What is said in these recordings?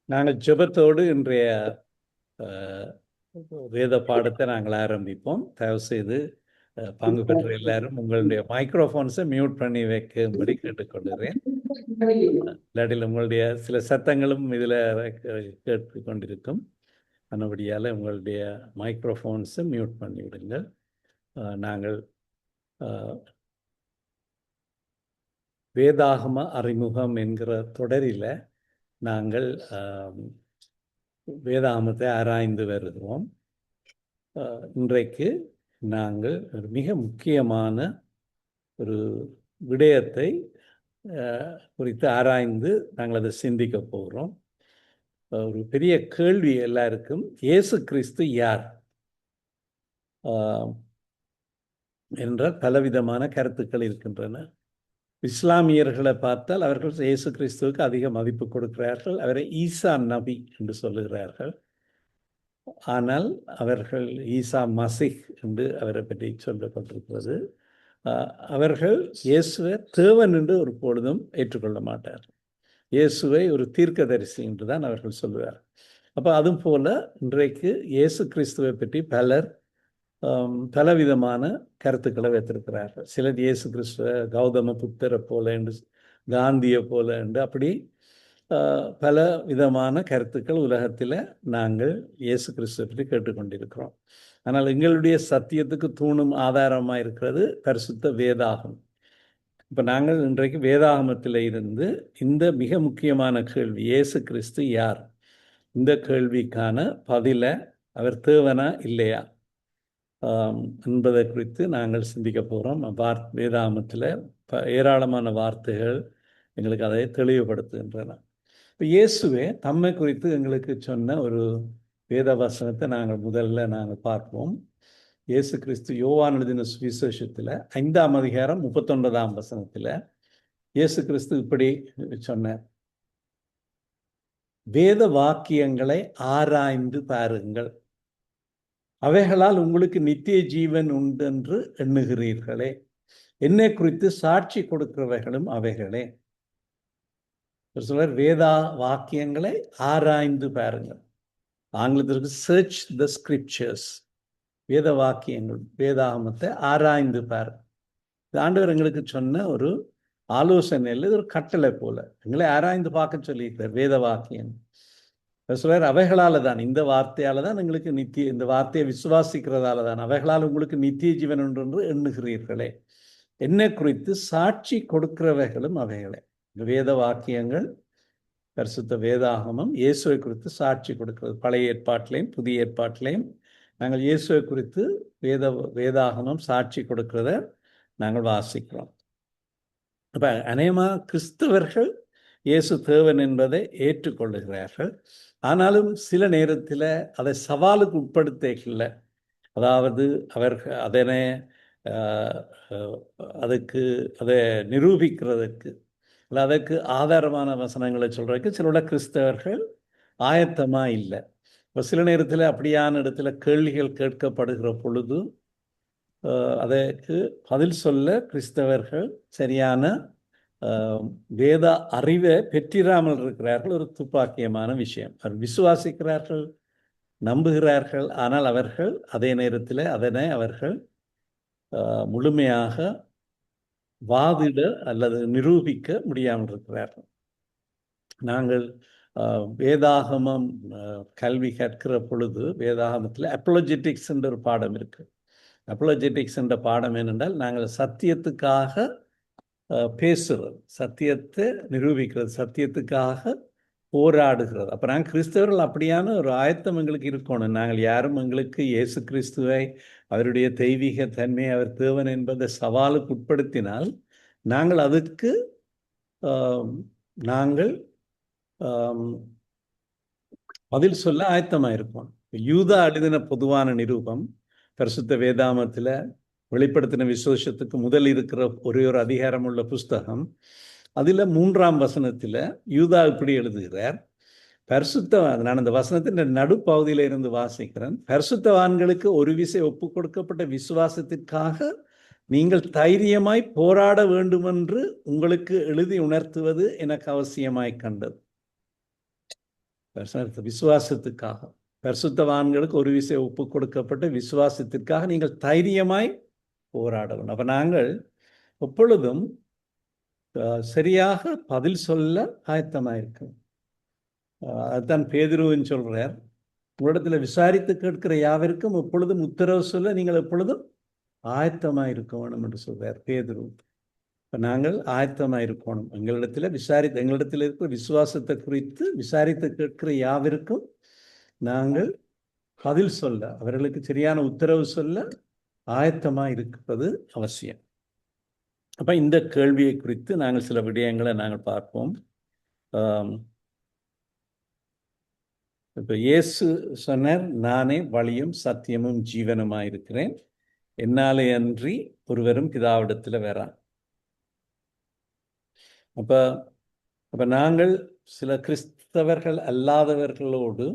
நாங்கள் ஜெபத்தோடு இன்றைய வேத பாடத்தை நாங்கள் ஆரம்பிப்போம். தயவு செய்து பங்கு பெற்ற எல்லாரும் உங்களுடைய மைக்ரோஃபோன்ஸை மியூட் பண்ணி வைக்கும்படி கேட்டுக்கொள்கிறேன். இல்லாட்டில் உங்களுடைய சில சத்தங்களும் இதில் கேட்டுக்கொண்டிருக்கும். மற்றபடியால் உங்களுடைய மைக்ரோஃபோன்ஸை மியூட் பண்ணி விடுங்கள். நாங்கள் வேதாகம அறிமுகம் என்கிற தொடரில் நாங்கள் வேதாகமத்தை ஆராய்ந்து வருகிறோம். இன்றைக்கு நாங்கள் ஒரு மிக முக்கியமான ஒரு விடயத்தை குறித்து ஆராய்ந்து நாங்கள் அதை சிந்திக்க போகிறோம். ஒரு பெரிய கேள்வி எல்லாருக்கும், இயேசு கிறிஸ்து யார் என்ற பலவிதமான கருத்துக்கள் இருக்கின்றன. இஸ்லாமியர்களை பார்த்தால் அவர்கள் இயேசு கிறிஸ்துவுக்கு அதிக மதிப்பு கொடுக்கிறார்கள். அவரை ஈசா நபி என்று சொல்லுகிறார்கள். ஆனால் அவர்கள் ஈசா மசிஹ் என்று அவரை பற்றி சொல்லப்பட்டிருக்கிறது. அவர்கள் இயேசுவை தேவன் என்று ஒரு பொழுதும் ஏற்றுக்கொள்ள மாட்டார்கள். இயேசுவை ஒரு தீர்க்கதரிசி என்று தான் அவர்கள் சொல்லுவார். அப்போ அதுவும் போல இன்றைக்கு இயேசு கிறிஸ்துவை பற்றி பலர் பலவிதமான கருத்துக்களை வைத்திருக்கிறார்கள். சிலர் இயேசு கிறிஸ்துவ கௌதம புத்தரை போல என்று, காந்தியை போல என்று, அப்படி பல விதமான கருத்துக்கள் உலகத்தில் நாங்கள் இயேசு கிறிஸ்துவை பற்றி கேட்டுக்கொண்டிருக்கிறோம். ஆனால் எங்களுடைய சத்தியத்துக்கு தூணும் ஆதாரமாக இருக்கிறது பரிசுத்த வேதாகம். இப்போ நாங்கள் இன்றைக்கு வேதாகமத்தில் இருந்து இந்த மிக முக்கியமான கேள்வி, இயேசு கிறிஸ்து யார், இந்த கேள்விக்கான பதிலை அவர் தேவனா இல்லையா என்பதை குறித்து நாங்கள் சிந்திக்க போகிறோம். வேதாகமத்தில் ஏராளமான வார்த்தைகள் எங்களுக்கு அதை தெளிவுபடுத்துகின்றன. இப்போ இயேசுவே தம்மை குறித்து எங்களுக்கு சொன்ன ஒரு வேத வசனத்தை நாங்கள் பார்ப்போம். இயேசு கிறிஸ்து யோவான் எழுதின சுவிசேஷத்தில் 5ஆம் அதிகாரம் 39ஆம் வசனத்தில் இயேசு கிறிஸ்து இப்படி சொன்னார்: வேத வாக்கியங்களை ஆராய்ந்து பாருங்கள், அவைகளால் உங்களுக்கு நித்திய ஜீவன் உண்டென்று எண்ணுகிறீர்களே, என்னை குறித்து சாட்சி கொடுக்கிறவைகளும் அவைகளே. சொல்றார், வேதா வாக்கியங்களை ஆராய்ந்து பாருங்கள். ஆங்கிலத்திற்கு சர்ச் த ஸ்கிரிப்சர்ஸ். வேத வாக்கியங்கள், வேதாகமத்தை ஆராய்ந்து பாருங்கள். ஆண்டவர் எங்களுக்கு சொன்ன ஒரு ஆலோசனை இல்லை, ஒரு கட்டளை போல எங்களை ஆராய்ந்து பார்க்க சொல்லியிருக்கிறார். வேத வாக்கியம் சொல்றார், அவைகளால தான், இந்த வார்த்தையால தான் எங்களுக்கு நித்திய, இந்த வார்த்தையை விசுவாசிக்கிறதால தான் அவைகளால் உங்களுக்கு நித்திய ஜீவன் என்று எண்ணுகிறீர்களே, என்னை குறித்து சாட்சி கொடுக்கிறவைகளும் அவைகளே. இந்த வேத வாக்கியங்கள், பரிசுத்த வேதாகமம் இயேசுவை குறித்து சாட்சி கொடுக்கிறது. பழைய ஏற்பாட்டிலையும் புதிய ஏற்பாட்டிலையும் நாங்கள் இயேசுவை குறித்து வேதாகமம் சாட்சி கொடுக்கிறத நாங்கள் வாசிக்கிறோம். அப்போ அநேகமாக கிறிஸ்தவர்கள் இயேசு தேவன் என்பதை ஏற்றுக்கொள்ளுகிறார்கள். ஆனாலும் சில நேரத்தில் அதை சவாலுக்கு உட்படுத்தல, அதாவது அவர்கள் அதனை அதை நிரூபிக்கிறதுக்கு இல்லை அதற்கு ஆதாரமான வசனங்களை சொல்கிறதுக்கு சில கிறிஸ்தவர்கள் ஆயத்தமாக இல்லை. இப்போ சில நேரத்தில் அப்படியான இடத்துல கேள்விகள் கேட்கப்படுகிற பொழுது அதற்கு பதில் சொல்ல கிறிஸ்தவர்கள் சரியான வேத அறிவை பெற்றிராமல் இருக்கிறார்கள். ஒரு துப்பாக்கியமான விஷயம். அவர் விசுவாசிக்கிறார்கள், நம்புகிறார்கள், ஆனால் அவர்கள் அதே நேரத்தில் அதனை அவர்கள் முழுமையாக வாதிட அல்லது நிரூபிக்க முடியாமல் இருக்கிறார்கள். நாங்கள் வேதாகமம் கல்வி கற்கிற பொழுது வேதாகமத்தில் அப்போலஜெட்டிக்ஸ் என்ற ஒரு பாடம் இருக்கு. அப்போலஜெட்டிக்ஸ் என்ற பாடம் என்னென்றால், நாங்கள் சத்தியத்துக்காக பேசுறது, சத்தியத்தை நிரூபிக்கிறது, சத்தியத்துக்காக போராடுகிறது. அப்போ நாங்கள் கிறிஸ்தவர்கள் அப்படியான ஒரு ஆயத்தம் எங்களுக்கு இருக்கணும். நாங்கள் யாரும் எங்களுக்கு இயேசு கிறிஸ்துவை, அவருடைய தெய்வீக தன்மையை, அவர் தேவன் என்பதை சவாலுக்கு உட்படுத்தினால் நாங்கள் அதுக்கு நாங்கள் பதில் சொல்ல ஆயத்தமாக இருப்போம். யூதா எழுதின பொதுவான நிரூபம் பரிசுத்த வேதாகமத்தில் வெளிப்படுத்தின விசேஷத்துக்கு முதல் இருக்கிற ஒரே ஒரு அதிகாரம் உள்ள புஸ்தகம். அதில் 3ஆம் வசனத்தில் யூதா இப்படி எழுதுகிறார்: பரிசுத்தவான், நான் அந்த வசனத்தின் நடுப்பகுதியில் இருந்து வாசிக்கிறேன், பரிசுத்தவான்களுக்கு ஒரு விசை ஒப்பு கொடுக்கப்பட்ட விசுவாசத்திற்காக நீங்கள் தைரியமாய் போராட வேண்டுமென்று உங்களுக்கு எழுதி உணர்த்துவது எனக்கு அவசியமாய் கண்டது. விசுவாசத்துக்காக, பரிசுத்தவான்களுக்கு ஒரு விஷயம் ஒப்பு கொடுக்கப்பட்ட விசுவாசத்திற்காக நீங்கள் தைரியமாய் போராட வேண்டும். அப்ப நாங்கள் எப்பொழுதும் சரியாக பதில் சொல்ல ஆயத்தமாயிருக்கோம். அதுதான் பேதுருவின் சொல்றார், உங்களிடத்தில் விசாரித்து கேட்கிற யாவருக்கும் எப்பொழுதும் உத்தரவு சொல்ல நீங்கள் எப்பொழுதும் ஆயத்தமாயிருக்கணும் என்று சொல்றார் பேதுரு. இப்போ நாங்கள் ஆயத்தமாயிருக்கணும். எங்களிடத்தில் இருக்கிற விசுவாசத்தை குறித்து விசாரித்து கேட்கிற யாவருக்கும் நாங்கள் பதில் சொல்ல, அவர்களுக்கு சரியான உத்தரவு சொல்ல ஆயத்தமாக இருப்பது அவசியம். அப்ப இந்த கேள்வியை குறித்து நாங்கள் சில விடயங்களை நாங்கள் பார்ப்போம். இப்ப இயேசு சொன்னார், நானே வழியும் சத்தியமும் ஜீவனுமாயிருக்கிறேன், என்னாலே அன்றி ஒருவரும் பிதாவிடத்தில் வரான். அப்ப நாங்கள் சில கிறிஸ்தவர்கள் அல்லாதவர்களோடு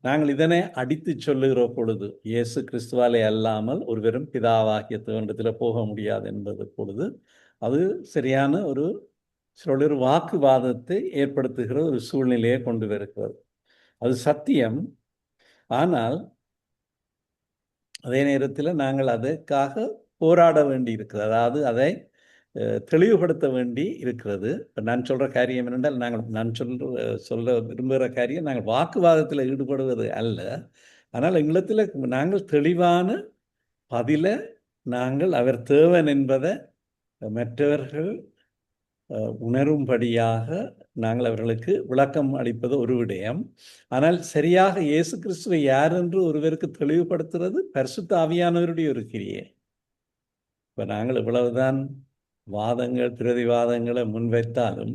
நாங்கள் இதனை அடித்து சொல்லுகிற பொழுது, இயேசு கிறிஸ்துவாலே அல்லாமல் ஒருவரும் பிதாவாகிய தேவனிடத்தில் போக முடியாது என்பது பொழுது அது சரியான ஒரு வாக்குவாதத்தை ஏற்படுத்துகிற ஒரு சூழ்நிலையை கொண்டு வருகிறது. அது சத்தியம். ஆனால் அதே நேரத்தில் நாங்கள் அதற்காக போராட வேண்டி இருக்கிறது. அதாவது அதை தெளிவுபடுத்த வேண்டி இருக்கிறது. இப்போ நான் சொல்கிற காரியம் என்னென்றால், நான் சொல்ல விரும்புகிற காரியம் நாங்கள் வாக்குவாதத்தில் ஈடுபடுவது அல்ல. ஆனால் எங்களிடத்தில் நாங்கள் தெளிவான பதில நாங்கள் அவர் தேவன் என்பதை மற்றவர்கள் உணரும்படியாக நாங்கள் அவர்களுக்கு விளக்கம் அளிப்பது ஒரு விடயம். ஆனால் சரியாக இயேசு கிறிஸ்துவை யார் என்று ஒருவருக்கு தெளிவுபடுத்துறது பரிசுத்த ஆவியானவருடைய ஒரு கிரியை. இப்போ நாங்கள் இவ்வளவுதான் வாதங்கள் பிரதிவாதங்களை முன்வைத்தாலும்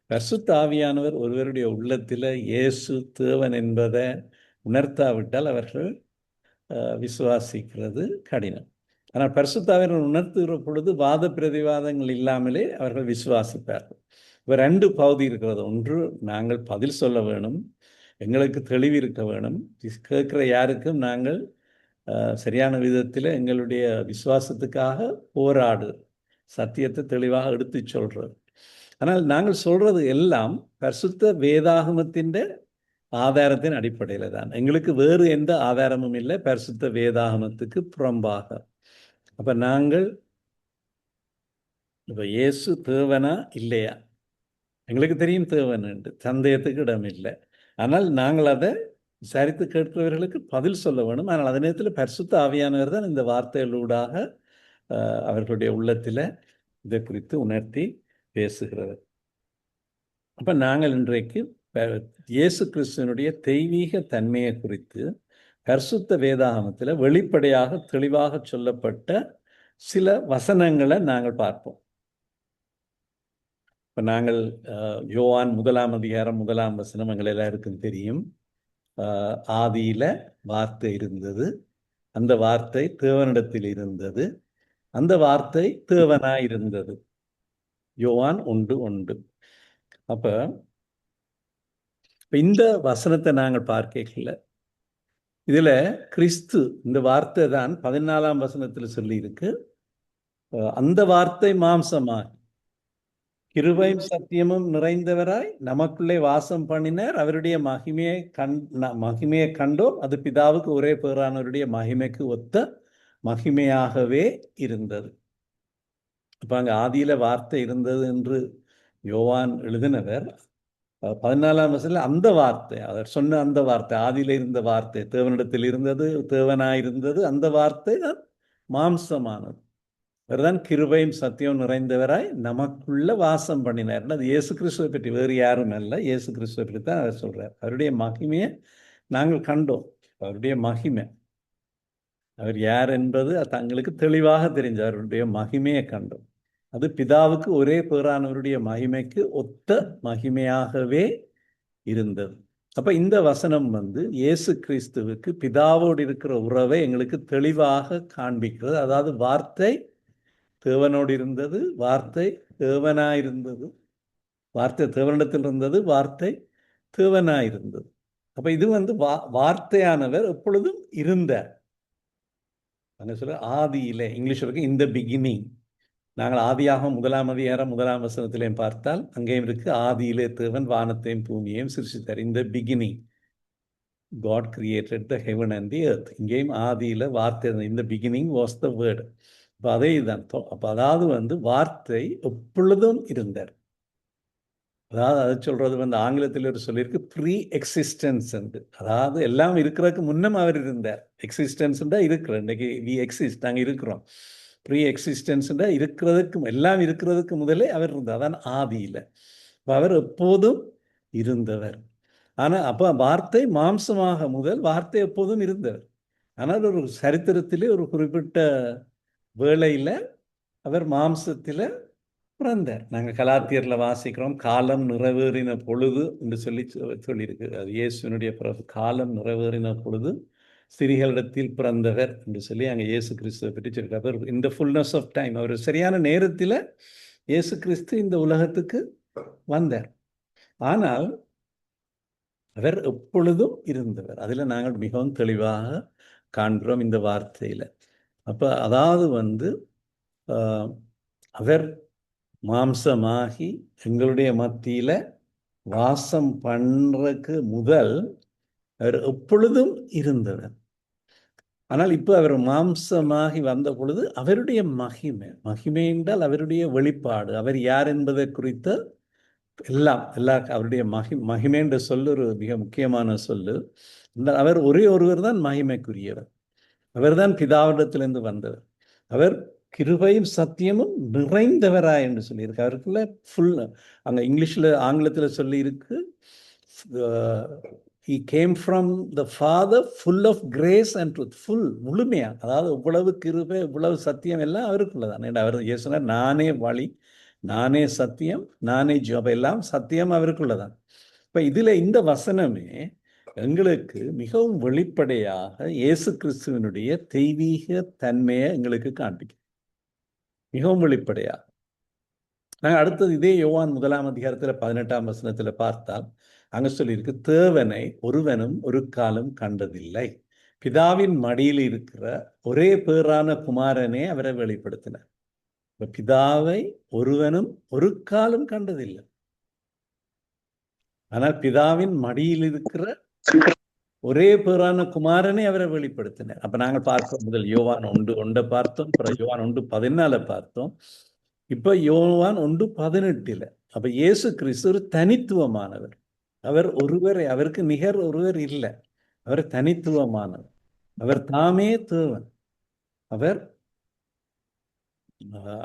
பரிசுத்த ஆவியானவர் ஒருவருடைய உள்ளத்தில் இயேசு தேவன் என்பதை உணர்த்தாவிட்டால் அவர்கள் விசுவாசிக்கிறது கடினம். ஆனால் பரிசுத்த ஆவியானவர் உணர்த்துகிற பொழுது வாத பிரதிவாதங்கள் இல்லாமலே அவர்கள் விசுவாசிப்பார்கள். இப்போ 2 பகுதி இருக்கிறது. ஒன்று, நாங்கள் பதில் சொல்ல வேணும், எங்களுக்கு தெளிவு இருக்க வேணும். கேட்குற யாருக்கும் நாங்கள் சரியான விதத்தில் எங்களுடைய விசுவாசத்துக்காக போராடு, சத்தியத்தை தெளிவாக எடுத்து சொல்றது. ஆனால் நாங்கள் சொல்றது எல்லாம் பரிசுத்த வேதாகமத்தின் ஆதாரத்தின் அடிப்படையில் தான். எங்களுக்கு வேறு எந்த ஆதாரமும் இல்லை பரிசுத்த வேதாகமத்துக்கு புறம்பாக. அப்ப நாங்கள் இப்ப இயேசு தேவனா இல்லையா, எங்களுக்கு தெரியும் தேவன் என்று, சந்தேகத்துக்கு இடம் இல்லை. ஆனால் நாங்கள் அதை விசாரித்து கேட்கிறவர்களுக்கு பதில் சொல்ல வேணும். ஆனால் அதே நேரத்தில் பரிசுத்த ஆவியானவர் தான் இந்த வார்த்தைகளூடாக அவர்களுடைய உள்ளத்தில் இதை குறித்து உணர்த்தி பேசுகிறது. அப்ப நாங்கள் இன்றைக்கு இயேசு கிறிஸ்துவனுடைய தெய்வீக தன்மையை குறித்து பரிசுத்த வேதாகமத்தில் வெளிப்படையாக தெளிவாக சொல்லப்பட்ட சில வசனங்களை நாங்கள் பார்ப்போம். இப்போ நாங்கள் யோவான் 1ஆம் அதிகாரம் 1ஆம் வசனம் எங்கள் எல்லாருக்கும் தெரியும். ஆதியில வார்த்தை இருந்தது, அந்த வார்த்தை தேவனிடத்தில் இருந்தது, அந்த வார்த்தை தேவனாய் இருந்தது. யோவான் 1:1. அப்ப இந்த வசனத்தை நாங்கள் பார்க்கல. இதுல கிறிஸ்து இந்த வார்த்தை தான் 14ஆம் வசனத்தில் சொல்லி இருக்கு, அந்த வார்த்தை மாம்சமாய் கிருபையும் சத்தியமும் நிறைந்தவராய் நமக்குள்ளே வாசம் பண்ணினார், அவருடைய மகிமையை கண்டோம், அது பிதாவுக்கு ஒரே பேரானவருடைய மகிமைக்கு ஒத்த மகிமையாகவே இருந்தது. இப்ப அங்க ஆதியில வார்த்தை இருந்தது என்று யோவான் எழுதினவர் 14ஆம் வசனத்தில் அந்த வார்த்தை, அவர் சொன்ன அந்த வார்த்தை, ஆதியில இருந்த வார்த்தை தேவனிடத்தில் இருந்தது, தேவனாயிருந்தது, அந்த வார்த்தை தான் மாம்சமானது, அவர்தான் கிருபையும் சத்தியம் நிறைந்தவராய் நமக்குள்ள வாசம் பண்ணினார். அது இயேசு கிறிஸ்துவை பற்றி, வேறு யாரும் அல்ல, இயேசு கிறிஸ்துவை பற்றி தான் அவர் சொல்றார். அவருடைய மகிமையை நாங்கள் கண்டோம். அவருடைய மகிமை, அவர் யார் என்பது தங்களுக்கு தெளிவாக தெரிஞ்ச அவருடைய மகிமையை கண்டோம். அது பிதாவுக்கு ஒரே பேரானவருடைய மகிமைக்கு ஒத்த மகிமையாகவே இருந்தது. அப்ப இந்த வசனம் இயேசு கிறிஸ்துவுக்கு பிதாவோடு இருக்கிற உறவை எங்களுக்கு தெளிவாக காண்பிக்கிறது. அதாவது வார்த்தை தேவனோடு இருந்தது, வார்த்தை தேவனாயிருந்தது, வார்த்தை தேவனிடத்தில் இருந்தது, வார்த்தை தேவனாயிருந்தது. அப்ப இது வார்த்தையானவர் எப்பொழுதும் இருந்தார். அங்கே சொல்ல ஆதியிலே, இங்கிலீஷ் இருக்கு இந்த பிகினிங். நாங்கள் ஆதியாக 1 வசனத்திலையும் பார்த்தால் அங்கேயும் இருக்கு, ஆதியிலே தேவன் வானத்தையும் பூமியையும் சிருஷ்டித்தார். இந்த beginning God created the heaven and the earth. இங்கேயும் ஆதியில வார்த்தை, இந்த பிகினிங் வாஸ் த வேர்டு. அப்போ அதே இதுதான். அப்போ அதாவது வார்த்தை எப்பொழுதும் இருந்தார். அதாவது அதை சொல்றது ஆங்கிலத்தில் ஒரு சொல்லியிருக்கு ப்ரீ எக்ஸிஸ்டன்ஸ். அதாவது எல்லாம் இருக்கிறதுக்கு முன்னம் அவர் இருந்தார். எக்ஸிஸ்டன்ஸ்ன்றா இருக்கிறோம், இன்னைக்கு வி எக்ஸிஸ்ட், நாங்கள் இருக்கிறோம். ப்ரீ எக்ஸிஸ்டன்ஸ்ன்றா இருக்கிறதுக்கு, எல்லாம் இருக்கிறதுக்கு முதலே அவர் இருந்தார். அதான் ஆதியில். அவர் எப்போதும் இருந்தவர். ஆனால் அப்போ வார்த்தை மாம்சமாக முதல் வார்த்தை எப்போதும் இருந்தவர். ஆனால் ஒரு சரித்திரத்திலே ஒரு குறிப்பிட்ட வேளையில் அவர் மாம்சத்தில் பிறந்தார். நாங்கள் கலாத்தியரில் வாசிக்கிறோம், காலம் நிறைவேறின பொழுது என்று சொல்லியிருக்கு. அது இயேசுனுடைய பிறப்பு. காலம் நிறைவேறின பொழுது ஸ்திரீகளிடத்தில் பிறந்தவர் என்று சொல்லி அங்கே இயேசு கிறிஸ்துவை பற்றி சொல்லியிருக்கார். இந்த ஃபுல்னஸ் ஆஃப் டைம், அவர் சரியான நேரத்தில் இயேசு கிறிஸ்து இந்த உலகத்துக்கு வந்தார். ஆனால் அவர் எப்பொழுதும் இருந்தவர். அதில் நாங்கள் மிகவும் தெளிவாக காண்கிறோம் இந்த வார்த்தையில். அப்போ அதாவது அவர் மாம்சமாகி எங்களுடைய மத்தியில் வாசம் பண்ணுறதுக்கு முதல் அவர் எப்பொழுதும் இருந்தவர். ஆனால் இப்போ அவர் மாம்சமாகி வந்த பொழுது அவருடைய மகிமை என்றால் அவருடைய வெளிப்பாடு, அவர் யார் என்பதை குறித்த எல்லாம் அவருடைய மகிமை என்ற சொல்லு ஒரு மிக முக்கியமான சொல்லு. அவர் ஒரே ஒருவர் தான் மகிமைக்குரியவர். அவர் தான் பிதாவிடத்திலிருந்து வந்தவர். அவர் கிருபையும் சத்தியமும் நிறைந்தவராய் என்று சொல்லியிருக்கு. அவருக்குள்ள ஃபுல், அங்கே ஆங்கிலத்தில் சொல்லியிருக்கு, he came from the Father full of grace and truth. full, முழுமையா, அதாவது இவ்வளவு கிருபை இவ்வளவு சத்தியம் எல்லாம் அவருக்குள்ளதான். அவர் இயேசுனா நானே வழி, நானே சத்தியம், நானே ஜீவன், எல்லாம் சத்தியம் அவருக்குள்ளதான். இப்போ இதில் இந்த வசனமே எங்களுக்கு மிகவும் வெளிப்படையாக இயேசு கிறிஸ்துவனுடைய தெய்வீக தன்மையை எங்களுக்கு காண்பிக்கும், மிகவும் வெளிப்படையாக. நாங்கள் அடுத்தது இதே யோவான் 1 18 வசனத்தில் பார்த்தால் அங்கே சொல்லியிருக்கு, தேவனை ஒருவனும் ஒரு காலம் கண்டதில்லை, பிதாவின் மடியில் இருக்கிற ஒரே பேரான குமாரனே அவரை வெளிப்படுத்தினார். பிதாவை ஒருவனும் ஒரு காலம் கண்டதில்லை, ஆனால் பிதாவின் மடியில் இருக்கிற ஒரே பேரான குமாரனை அவரை வெளிப்படுத்தினார். அப்ப நாங்கள் பார்த்தோம், முதல் யோவான் 1:1 பார்த்தோம், யோவான் 1:14 பார்த்தோம், இப்ப யோவான் 1:18. அப்ப இயேசு கிறிஸ்து ஒரு தனித்துவமானவர். அவர் ஒருவர், அவருக்கு நிகர் ஒருவர் இல்லை. அவர் தனித்துவமானவர். அவர் தாமே தேவன்.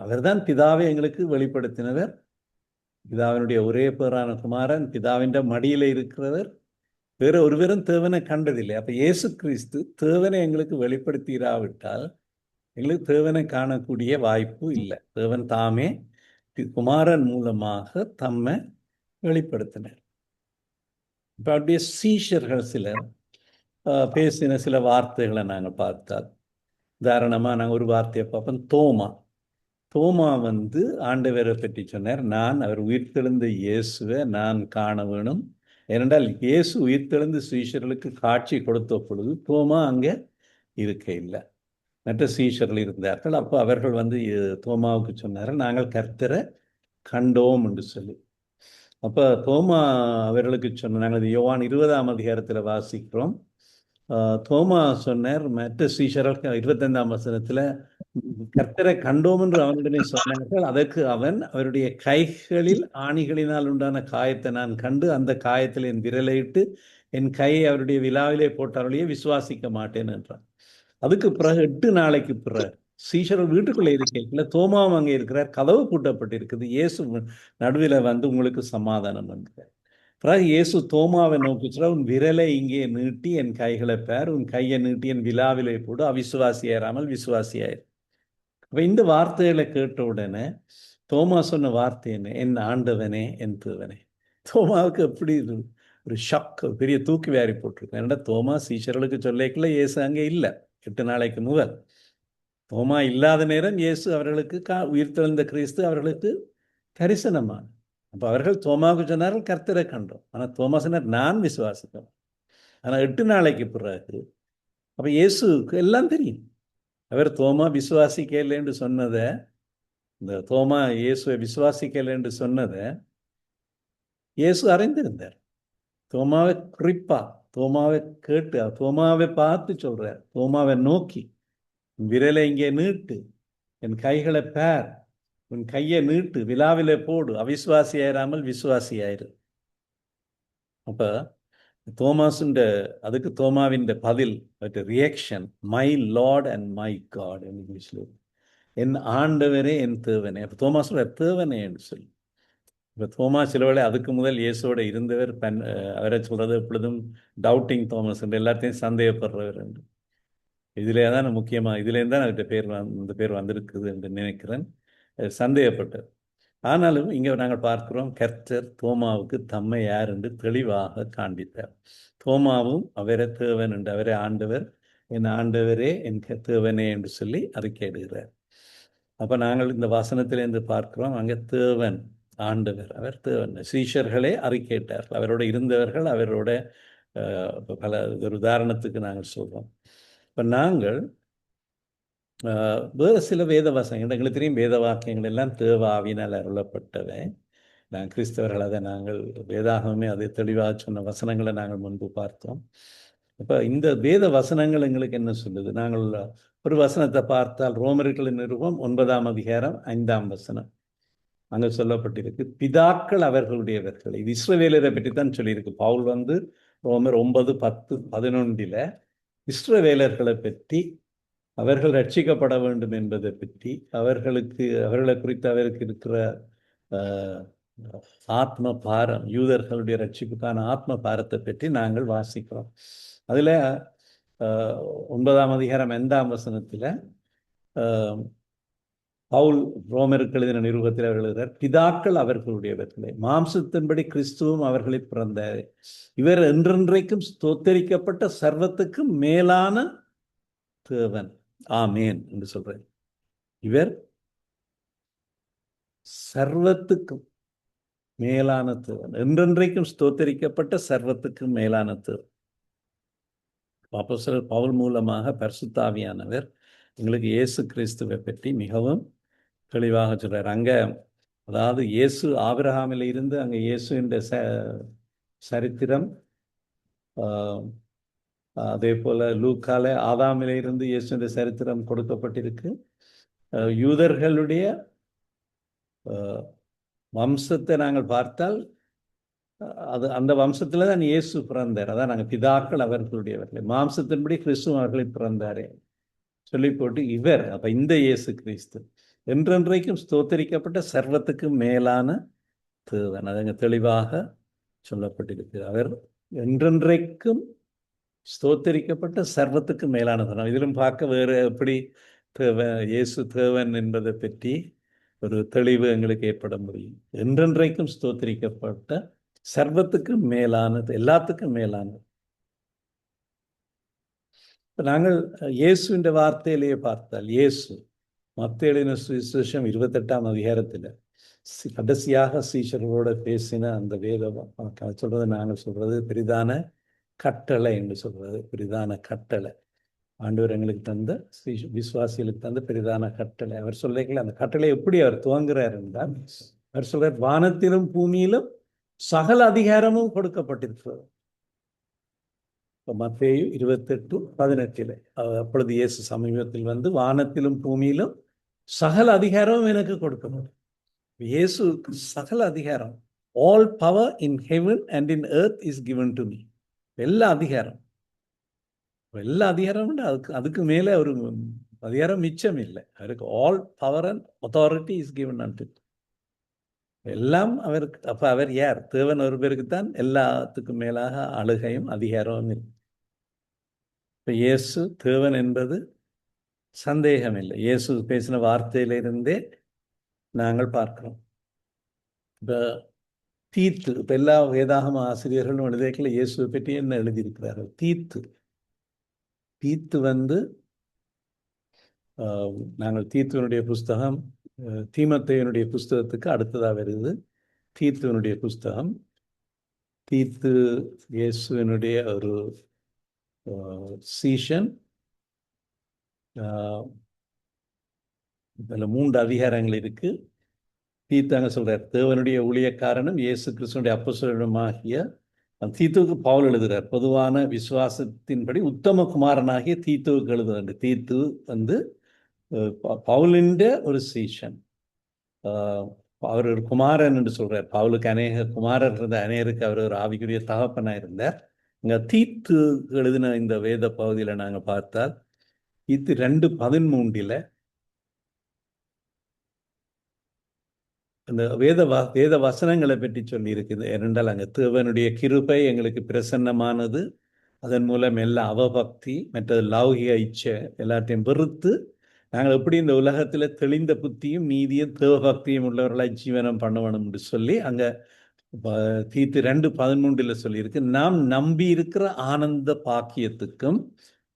அவர்தான் பிதாவை எங்களுக்கு வெளிப்படுத்தினவர். பிதாவினுடைய ஒரே பேரான குமாரன், பிதாவின் மடியில இருக்கிறவர், வேற ஒருவரும் தேவனை கண்டதில்லை. அப்ப இயேசு கிறிஸ்து தேவனை எங்களுக்கு வெளிப்படுத்திராவிட்டால் எங்களுக்கு தேவனை காணக்கூடிய வாய்ப்பு இல்லை. தேவன் தாமே குமாரன் மூலமாக தம்மை வெளிப்படுத்தினார். இப்ப அப்படியே சீஷர்கள் சிலர் பேசின சில வார்த்தைகளை நாங்கள் பார்த்தால், உதாரணமா நாங்கள் ஒரு வார்த்தையை பார்ப்போம். தோமா ஆண்டவரை பற்றி சொன்னார், நான் அவர் உயிர்த்தெழுந்த இயேசுவை நான் காண வேணும். ஏனென்றால் இயேசு உயிர்த்தெழுந்து சீஷர்களுக்கு காட்சி கொடுத்த பொழுது தோமா அங்கே இருக்க இல்லை, மற்ற சீஷர்கள் இருந்தார்கள். அப்போ அவர்கள் தோமாவுக்கு சொன்னார், நாங்கள் கர்த்தரை கண்டோம் என்று சொல்லி. அப்போ தோமா அவர்களுக்கு சொன்ன, நாங்கள் யோவான் 20 வாசிக்கிறோம். தோமா சொன்னார், மற்ற சீஷர்கள் 25 வசனத்தில் கர்த்தரை கண்டோம் என்று அவனுடனே சொன்னார்கள். அதற்கு அவன், அவருடைய கைகளில் ஆணிகளினால் உண்டான காயத்தை நான் கண்டு அந்த காயத்தில் என் விரலையிட்டு என் கையை அவருடைய விழாவிலே போட்டார்களே விசுவாசிக்க மாட்டேன் என்றான். அதுக்கு பிறகு 8 நாளைக்கு பிறகு சீஷர்கள் வீட்டுக்குள்ளே இருக்கல, தோமாவும் அங்கே இருக்கிறார், கதவு பூட்டப்பட்டிருக்குது. இயேசு நடுவில் உங்களுக்கு சமாதானம் என்கிறார். பிறகு இயேசு தோமாவை நோக்கி சொல்ல, உன் விரலை இங்கே நீட்டி என் கைகளை பேர், உன் கையை நீட்டி என் விழாவிலே போடு, அவிசுவாசியாராமல் விசுவாசியாயிரு. அப்ப இந்த வார்த்தைகளை கேட்ட உடனே தோமா சொன்ன வார்த்தை என்ன? என் ஆண்டவனே, என் தேவனே. தோமாவுக்கு எப்படி ஒரு ஷாக், பெரிய தூக்கி வாரி போட்டிருக்கேன். ஏன்னா தோமா சீஷர்களுக்கு சொல்லிக்கல இயேசு அங்கே இல்லை. 8 நாளைக்கு முதல் தோமா இல்லாத நேரம் இயேசு அவர்களுக்கு உயிர்த்தெழுந்த கிறிஸ்து அவர்களுக்கு தரிசனமான. அப்போ அவர்கள் தோமாவுக்கு சொன்னார்கள், கர்த்தரை கண்டோம். ஆனால் தோமா சொன்னார், நான் விசுவாசிக்கிறேன். ஆனால் 8 நாளைக்கு பிறகு அப்போ இயேசுக்கு எல்லாம் தெரியும். அவர் தோமா விசுவாசிக்கலை என்று சொன்னதை, இந்த தோமா இயேசுவை விசுவாசிக்கலை என்று சொன்னதை இயேசு அறிந்திருந்தார். தோமாவை குறிப்பா தோமாவை கேட்டு தோமாவை பார்த்து சொல்றார். தோமாவை நோக்கி, விரலை இங்கே நீட்டு, என் கைகளை பார், உன் கையை நீட்டு, விழாவிலே போடு, அவிசுவாசியாயிராமல் விசுவாசியாயிரு. அப்ப தோமாசுண்ட அதுக்கு தோமாவின் பதில் reaction, my lord and my God இங்கிலீஷ்ல, என் ஆண்டவரே என் தேவனே. அப்போ தோமாசோட தேவனே என்று சொல்லி. இப்போ தோமா சிலவேளை அதுக்கு முதல் இயேசுவோட இருந்தவர், அவரை சொல்றது எப்பொழுதும் டவுட்டிங் தோமஸ் என்று, எல்லாத்தையும் சந்தேகப்படுறவர் என்று. இதிலே தான் முக்கியமாக இதுலேருந்து தான் அவர்கிட்ட பேர் இந்த பேர் வந்திருக்குது என்று நினைக்கிறேன். சந்தேகப்பட்டார். ஆனாலும் இங்கே நாங்கள் பார்க்கிறோம், கர்த்தர் தோமாவுக்கு தம்மை யார் என்று தெளிவாக காண்பித்தார். தோமாவும் அவரை தேவன் என்று, அவரே ஆண்டவர், என் ஆண்டவரே என் தேவனே என்று சொல்லி அறிக்கையிடுகிறார். அப்போ நாங்கள் இந்த வசனத்திலேருந்து பார்க்கிறோம், அங்கே தேவன் ஆண்டவர், அவர் தேவன். சீஷர்களே அறிக்கையிட்டார்கள், அவரோட இருந்தவர்கள், அவரோட பல ஒரு உதாரணத்துக்கு நாங்கள் சொல்கிறோம். இப்போ நாங்கள் வேறு சில வேத வசனங்கள், எங்களுக்கு தெரியும் வேத வாக்கியங்கள் எல்லாம் தேவ ஆவியினால் அருளப்பட்டவை. நாங்கள் கிறிஸ்தவர்கள் அதை நாங்கள் வேதாகமே அதை தெளிவாக சொன்ன வசனங்களை நாங்கள் முன்பு பார்த்தோம். இப்போ இந்த வேத வசனங்கள் எங்களுக்கு என்ன சொல்லுது? நாங்கள் ஒரு வசனத்தை பார்த்தால் ரோமர்களின் நிருபம் 9ஆம் அதிகாரம் 5ஆம் வசனம். அங்கே சொல்லப்பட்டிருக்கு, பிதாக்கள் அவர்களுடையவர்கள். இது இஸ்ரவேலரை பற்றி தான் சொல்லியிருக்கு. பவுல் ரோமர் 9, 10, 11 இஸ்ரவேலர்களை பற்றி, அவர்கள் ரட்சிக்கப்பட வேண்டும் என்பதை பற்றி, அவர்களை குறித்து அவருக்கு இருக்கிற ஆத்ம பாரம், யூதர்களுடைய ரட்சிப்புக்கான ஆத்ம பாரத்தை பற்றி நாங்கள் வாசிக்கிறோம். அதில் 9ஆம் அதிகாரம் 5ஆம் வசனத்தில் பவுல் ரோமருக்கு எழுதின நிருபத்தில் அவர்கள் எழுதுகிறார், பிதாக்கள் அவர்களுடையவர்களே, மாம்சத்தின்படி கிறிஸ்துவும் அவர்களை பிறந்தார், இவர் என்றென்றைக்கும் ஸ்தோத்தரிக்கப்பட்ட சர்வத்துக்கும் மேலான தேவன், ஆமேன் என்று சொல்றேன். இவர் சர்வத்துக்கும் மேலான தேவன், என்றென்றைக்கும் ஸ்தோத்தரிக்கப்பட்ட சர்வத்துக்கும் மேலான தேவன். அப்போஸ்தலர் பவுல் மூலமாக பரிசுத்த ஆவியானவர் எங்களுக்கு இயேசு கிறிஸ்துவை பற்றி மிகவும் தெளிவாக சொல்றார். அங்கே அதாவது இயேசு ஆபிரகாமில் இருந்து அங்கே இயேசுவின் சரித்திரம், அதே போல லூக்கால ஆதாமில இருந்து இயேசுவின் சரித்திரம் கொடுக்கப்பட்டிருக்கு. யூதர்களுடைய வம்சத்தை நாங்கள் பார்த்தால் அந்த வம்சத்துல தான் இயேசு பிறந்தார். அதான் நாங்கள் பிதாக்கள் அவர்களுடையவர்கள், மாம்சத்தின்படி கிறிஸ்துவ அவர்களை பிறந்தாரே சொல்லி போட்டு இவர், அப்ப இந்த இயேசு கிறிஸ்து என்றென்றைக்கும் ஸ்தோத்தரிக்கப்பட்ட சர்வத்துக்கு மேலான தேவன். அது அங்கே தெளிவாக சொல்லப்பட்டிருக்கு. அவர் என்றென்றைக்கும் ஸ்தோத்தரிக்கப்பட்ட சர்வத்துக்கு மேலான தேவன். இதிலும் பார்க்க வேறு எப்படி இயேசு தேவன் என்பதை பற்றி ஒரு தெளிவு எங்களுக்கு ஏற்பட முடியும். என்றென்றைக்கும் ஸ்தோத்தரிக்கப்பட்ட சர்வத்துக்கு மேலானது, எல்லாத்துக்கும் மேலானது. நாங்கள் இயேசுவின் வார்த்தையிலேயே பார்த்தால், இயேசு மத்தேயு எழுதின சுவிசேஷம் 28ஆம் அதிகாரத்தில் கடைசியாக சீஷர்களோட பேசின அந்த வேதம் சொல்றது, நாங்கள் சொல்றது பெரிதான கட்டளை என்று சொல்றது. பெரிதான கட்டளை ஆண்டவர் எங்களுக்கு தந்த, விசுவாசிகளுக்கு தந்த பெரிதான கட்டளை. அவர் சொல்ல அந்த கட்டளை எப்படி அவர் துவங்குறார் என்றால், அவர் சொல்றார், வானத்திலும் பூமியிலும் சகல அதிகாரமும் கொடுக்கப்பட்டிருக்கிறது. மத்தேயு 28:18 அப்பொழுது இயேசு சமீபத்தில் வானத்திலும் பூமியிலும் சகல அதிகாரமும் எனக்கு கொடுக்கப்படும். இயேசு சகல அதிகாரம், all power in heaven and in earth is given to me. எல்லா அதிகாரம், எல்லா அதிகாரம் அதுக்கு மேலே ஒரு அதிகாரம் மிச்சம் இல்லை. அவருக்கு all power and authority is given and, எல்லாம் அவருக்கு. அப்ப அவர் யார்? தேவன் ஒரு பேருக்கு தான் எல்லாத்துக்கும் மேலாக ஆளுகையும் அதிகாரமும் இருக்கு. இப்ப இயேசு தேவன் என்பது சந்தேகம் இல்லை. இயேசு பேசின வார்த்தையிலிருந்தே நாங்கள் பார்க்கிறோம். இப்போ தீத்து, இப்போ எல்லா வேதாகம ஆசிரியர்களும் எழுதிக்கல இயேசுவை பற்றி என்ன எழுதியிருக்கிறார்கள்? தீத்து நாங்கள் தீத்துவனுடைய புஸ்தகம் தீமோத்தேயுனுடைய புஸ்தகத்துக்கு அடுத்ததாக வருது. தீத்துவனுடைய புஸ்தகம், தீத்து இயேசுவினுடைய ஒரு சீஷன். இதில் 3 அதிகாரங்கள் இருக்கு. தீத்தாங்க சொல்றார், தேவனுடைய ஊழியக்காரனும் இயேசு கிறிஸ்துவனுடைய அப்போஸ்தலனுமாகிய தீத்துவுக்கு பவுல் எழுதுகிறார். பொதுவான விசுவாசத்தின்படி உத்தம குமாரனாகிய தீத்துவுக்கு எழுதுகிறார். தீத்து வந்து பவுலின் ஒரு சீஷன். அவர் ஒரு குமாரன் என்று சொல்றார். பவுலுக்கு அநேக குமாரர் இருந்த, அநேகருக்கு அவர் ஒரு ஆவிக்குரிய தகப்பனாக இருந்தார். இங்கே தீத்து எழுதின இந்த வேத பகுதியில் நாங்கள் பார்த்தால் தீத்து 2:13 அந்த வேத வசனங்களை பற்றி சொல்லி இருக்குது. ஏனென்றால் அங்கே தேவனுடைய கிருபை எங்களுக்கு பிரசன்னமானது, அதன் மூலம் எல்லா அவபக்தி மற்றது லௌகிக இச்சை எல்லாத்தையும் வெறுத்து நாங்கள் எப்படி இந்த உலகத்தில் தெளிந்த புத்தியும் நீதியும் தேவபக்தியும் உள்ளவர்களாய் ஜீவனம் பண்ணணும் என்று சொல்லி அங்கே தீத்து 2:13 சொல்லியிருக்கு. நாம் நம்பி இருக்கிற ஆனந்த பாக்கியத்துக்கும்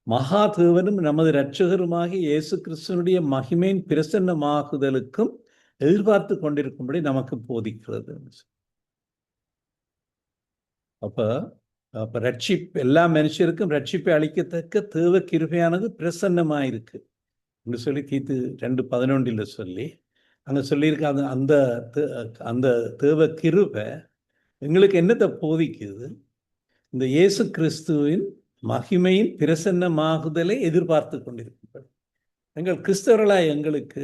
மகாதேவனும் நமது இரட்சகருமாகிய இயேசு கிறிஸ்துவனுடைய மகிமையின் பிரசன்னமாகுதலுக்கும் எதிர்பார்த்து கொண்டிருக்கும்படி நமக்கு போதிக்கிறது. அப்ப ரட்சிப்பு எல்லா மனுஷருக்கும் ரட்சிப்பை அளிக்கத்தக்க தேவ கிருபையானது பிரசன்னமாயிருக்கு என்று சொல்லி தீத்து 2:11 சொல்லி அங்கே சொல்லியிருக்க அந்த அந்த தேவ கிருபை எங்களுக்கு என்னத்தை போதிக்குது? இந்த இயேசு கிறிஸ்துவின் மகிமையின் பிரசன்னமாகுதலை எதிர்பார்த்து கொண்டிருக்கும். எங்கள் கிறிஸ்தவர்களாய் எங்களுக்கு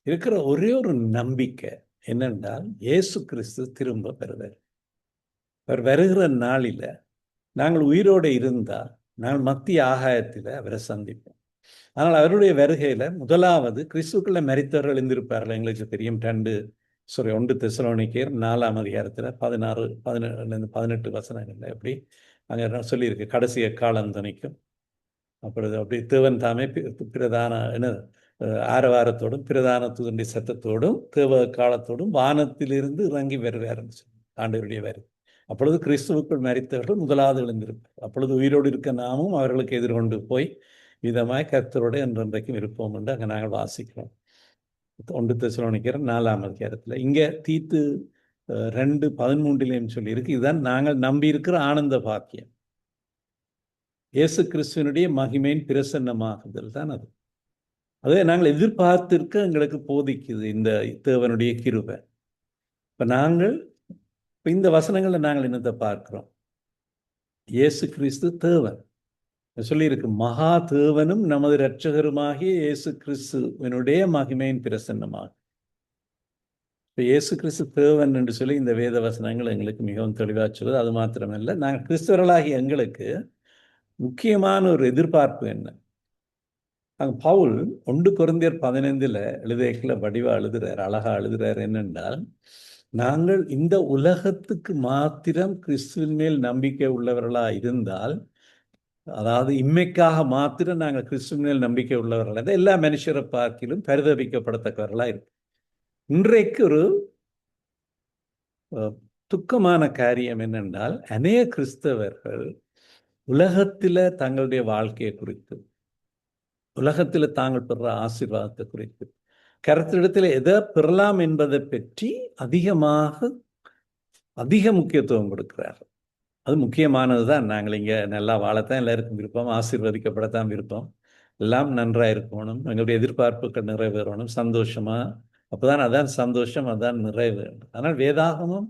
இருக்கிற ஒரே ஒரு நம்பிக்கை என்னென்றால் இயேசு கிறிஸ்து திரும்ப பெறுவார். அவர் வருகிற நாளில் நாங்கள் உயிரோடு இருந்தால் நாங்கள் மத்திய ஆகாயத்தில் அவரை சந்திப்போம். ஆனால் அவருடைய வருகையில் முதலாவது கிறிஸ்துக்குள்ள மரித்தவர்கள் எழுந்திருப்பார்கள். எங்களுக்கு தெரியும் 1 தெசலோனிக்கேயர் 4ஆம் அதிகாரத்தில் 16-18 வசனங்கள்ல எப்படி அங்கே சொல்லியிருக்கு, கடைசி எக்காலம் துணிக்கும். அப்படி தேவன் தாமே பிரதான ஆரவாரத்தோடும் பிரதான தூதனுடைய சத்தத்தோடும் தேவ காலத்தோடும் வானத்திலிருந்து இறங்கி வருவார் ஆண்டவருடைய வருகை. அப்பொழுது கிறிஸ்துவுக்குள் மரித்தவர்கள் முதலாவது எழுந்திருப்பார். அப்பொழுது உயிரோடு இருக்க நாமும் அவர்களுக்கு எதிர்கொண்டு போய் விதமாய் கர்த்தரோடு என்றென்றைக்கும் இருப்போம் என்று அங்கே நாங்கள் வாசிக்கிறோம். 1 தெசலோனிக்கேயர் 4ஆம் அதிகாரத்தில். இங்கே தீத்து 2:13 சொல்லியிருக்கு. இதுதான் நாங்கள் நம்பி இருக்கிற ஆனந்த பாக்கியம், இயேசு கிறிஸ்துவனுடைய மகிமையின் பிரசன்னமாகுதல் தான் அது. அதை நாங்கள் எதிர்பார்த்திருக்க எங்களுக்கு போதிக்குது இந்த தேவனுடைய கிருபை. இப்போ நாங்கள் இந்த வசனங்களில் நாங்கள் என்னத்தை பார்க்கிறோம்? இயேசு கிறிஸ்து தேவன் சொல்லியிருக்கு, மகா தேவனும் நமது இரட்சகருமாகிய இயேசு கிறிஸ்துவனுடைய மகிமையின் பிரசன்னமாகும். இப்போ இயேசு கிறிஸ்து தேவன் என்று சொல்லி இந்த வேத வசனங்கள் எங்களுக்கு மிகவும் தெளிவாக சொல்லுது. அது மாத்திரமல்ல, நாங்கள் கிறிஸ்தவர்களாகிய எங்களுக்கு முக்கியமான ஒரு எதிர்பார்ப்பு என்ன? பவுல் 1 கொரிந்தியர் 15 எழுதியல வடிவா எழுதுறார், அழகா எழுதுறார். என்னென்றால், நாங்கள் இந்த உலகத்துக்கு மாத்திரம் கிறிஸ்துவின் மேல் நம்பிக்கை உள்ளவர்களா இருந்தால், அதாவது இம்மைக்காக மாத்திரம் நாங்கள் கிறிஸ்துவின் மேல் நம்பிக்கை உள்ளவர்கள் எல்லா மனுஷரை பார்க்கிலும் பரிதபிக்கப்படத்தக்கவர்களா இருக்கும். இன்றைக்கு ஒரு துக்கமான காரியம் என்னென்றால், அநேக கிறிஸ்தவர்கள் உலகத்தில் தங்களுடைய வாழ்க்கையை குறித்து, உலகத்தில் தாங்கள் பெற ஆசீர்வாதத்தை குறித்து, கருத்திடத்தில் எதை பெறலாம் என்பதை பற்றி அதிக முக்கியத்துவம் கொடுக்கிறார்கள். அது முக்கியமானது தான். நாங்கள் இங்கே நல்லா வாழத்தான் எல்லாருக்கும் விருப்பம், ஆசீர்வதிக்கப்படத்தான் விருப்பம், எல்லாம் நன்றாக இருக்கணும், எங்களுடைய எதிர்பார்ப்புகள் நிறைவேறணும், சந்தோஷமாக. அப்போதான் அதான் சந்தோஷம், அதான் நிறைவு. ஆனால் வேதாகமம்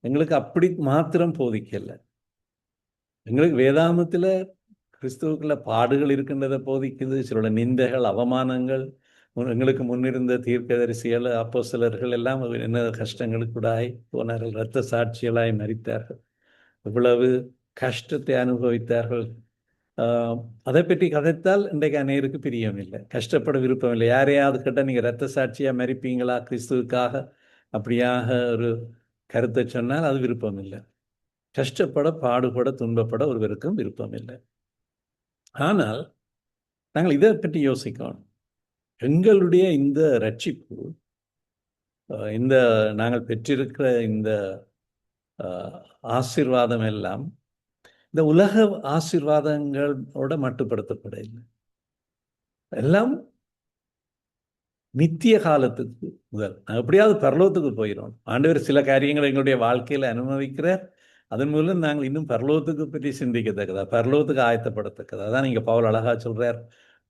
எங்களுக்கு அப்படி மாத்திரம் போதிக்கலை. எங்களுக்கு வேதாகமத்தில் கிறிஸ்துவுக்குள்ள பாடுகள் இருக்கின்றதை போதிக்குது, சில நிந்தைகள், அவமானங்கள், எங்களுக்கு முன்னிருந்த தீர்க்கதரிசிகள், அப்போஸ்தலர்கள் எல்லாம் என்ன கஷ்டங்களுக்குடாய் போனார்கள், இரத்த சாட்சிகளாய் மரித்தார்கள், இவ்வளவு கஷ்டத்தை அனுபவித்தார்கள். அதை பற்றி கதைத்தால் இன்றைக்கு அநேருக்கு பிரியம் இல்லை, கஷ்டப்பட விருப்பம் இல்லை. யாரையாவது கேட்டால் நீங்கள் இரத்த சாட்சியாக மரிப்பீங்களா கிறிஸ்துவுக்காக, அப்படியாக ஒரு கருத்தை சொன்னால் அது விருப்பம் இல்லை. கஷ்டப்பட, பாடுபட, துன்பப்பட ஒருவருக்கும் விருப்பம் இல்லை. ஆனால் நாங்கள் இதை பற்றி யோசிக்கணும். எங்களுடைய இந்த ரட்சிப்பு, இந்த நாங்கள் பெற்றிருக்கிற இந்த ஆசீர்வாதம் எல்லாம் இந்த உலக ஆசீர்வாதங்களோட மட்டுப்படுத்தப்பட இல்லை. எல்லாம் நித்திய காலத்துக்கு முதல் எப்படியாவது பரலோகத்துக்கு போயிடும். ஆண்டவர் சில காரியங்களை எங்களுடைய வாழ்க்கையில் அனுமதிக்கிறார். அதன் மூலம் நாங்கள் இன்னும் பரலோகத்துக்கு பற்றி சிந்திக்கத்தக்கதா, பரலோகத்துக்கு ஆயத்தப்படத்தக்கதா. அதான் இங்கே பவுல் அழகா சொல்றார்,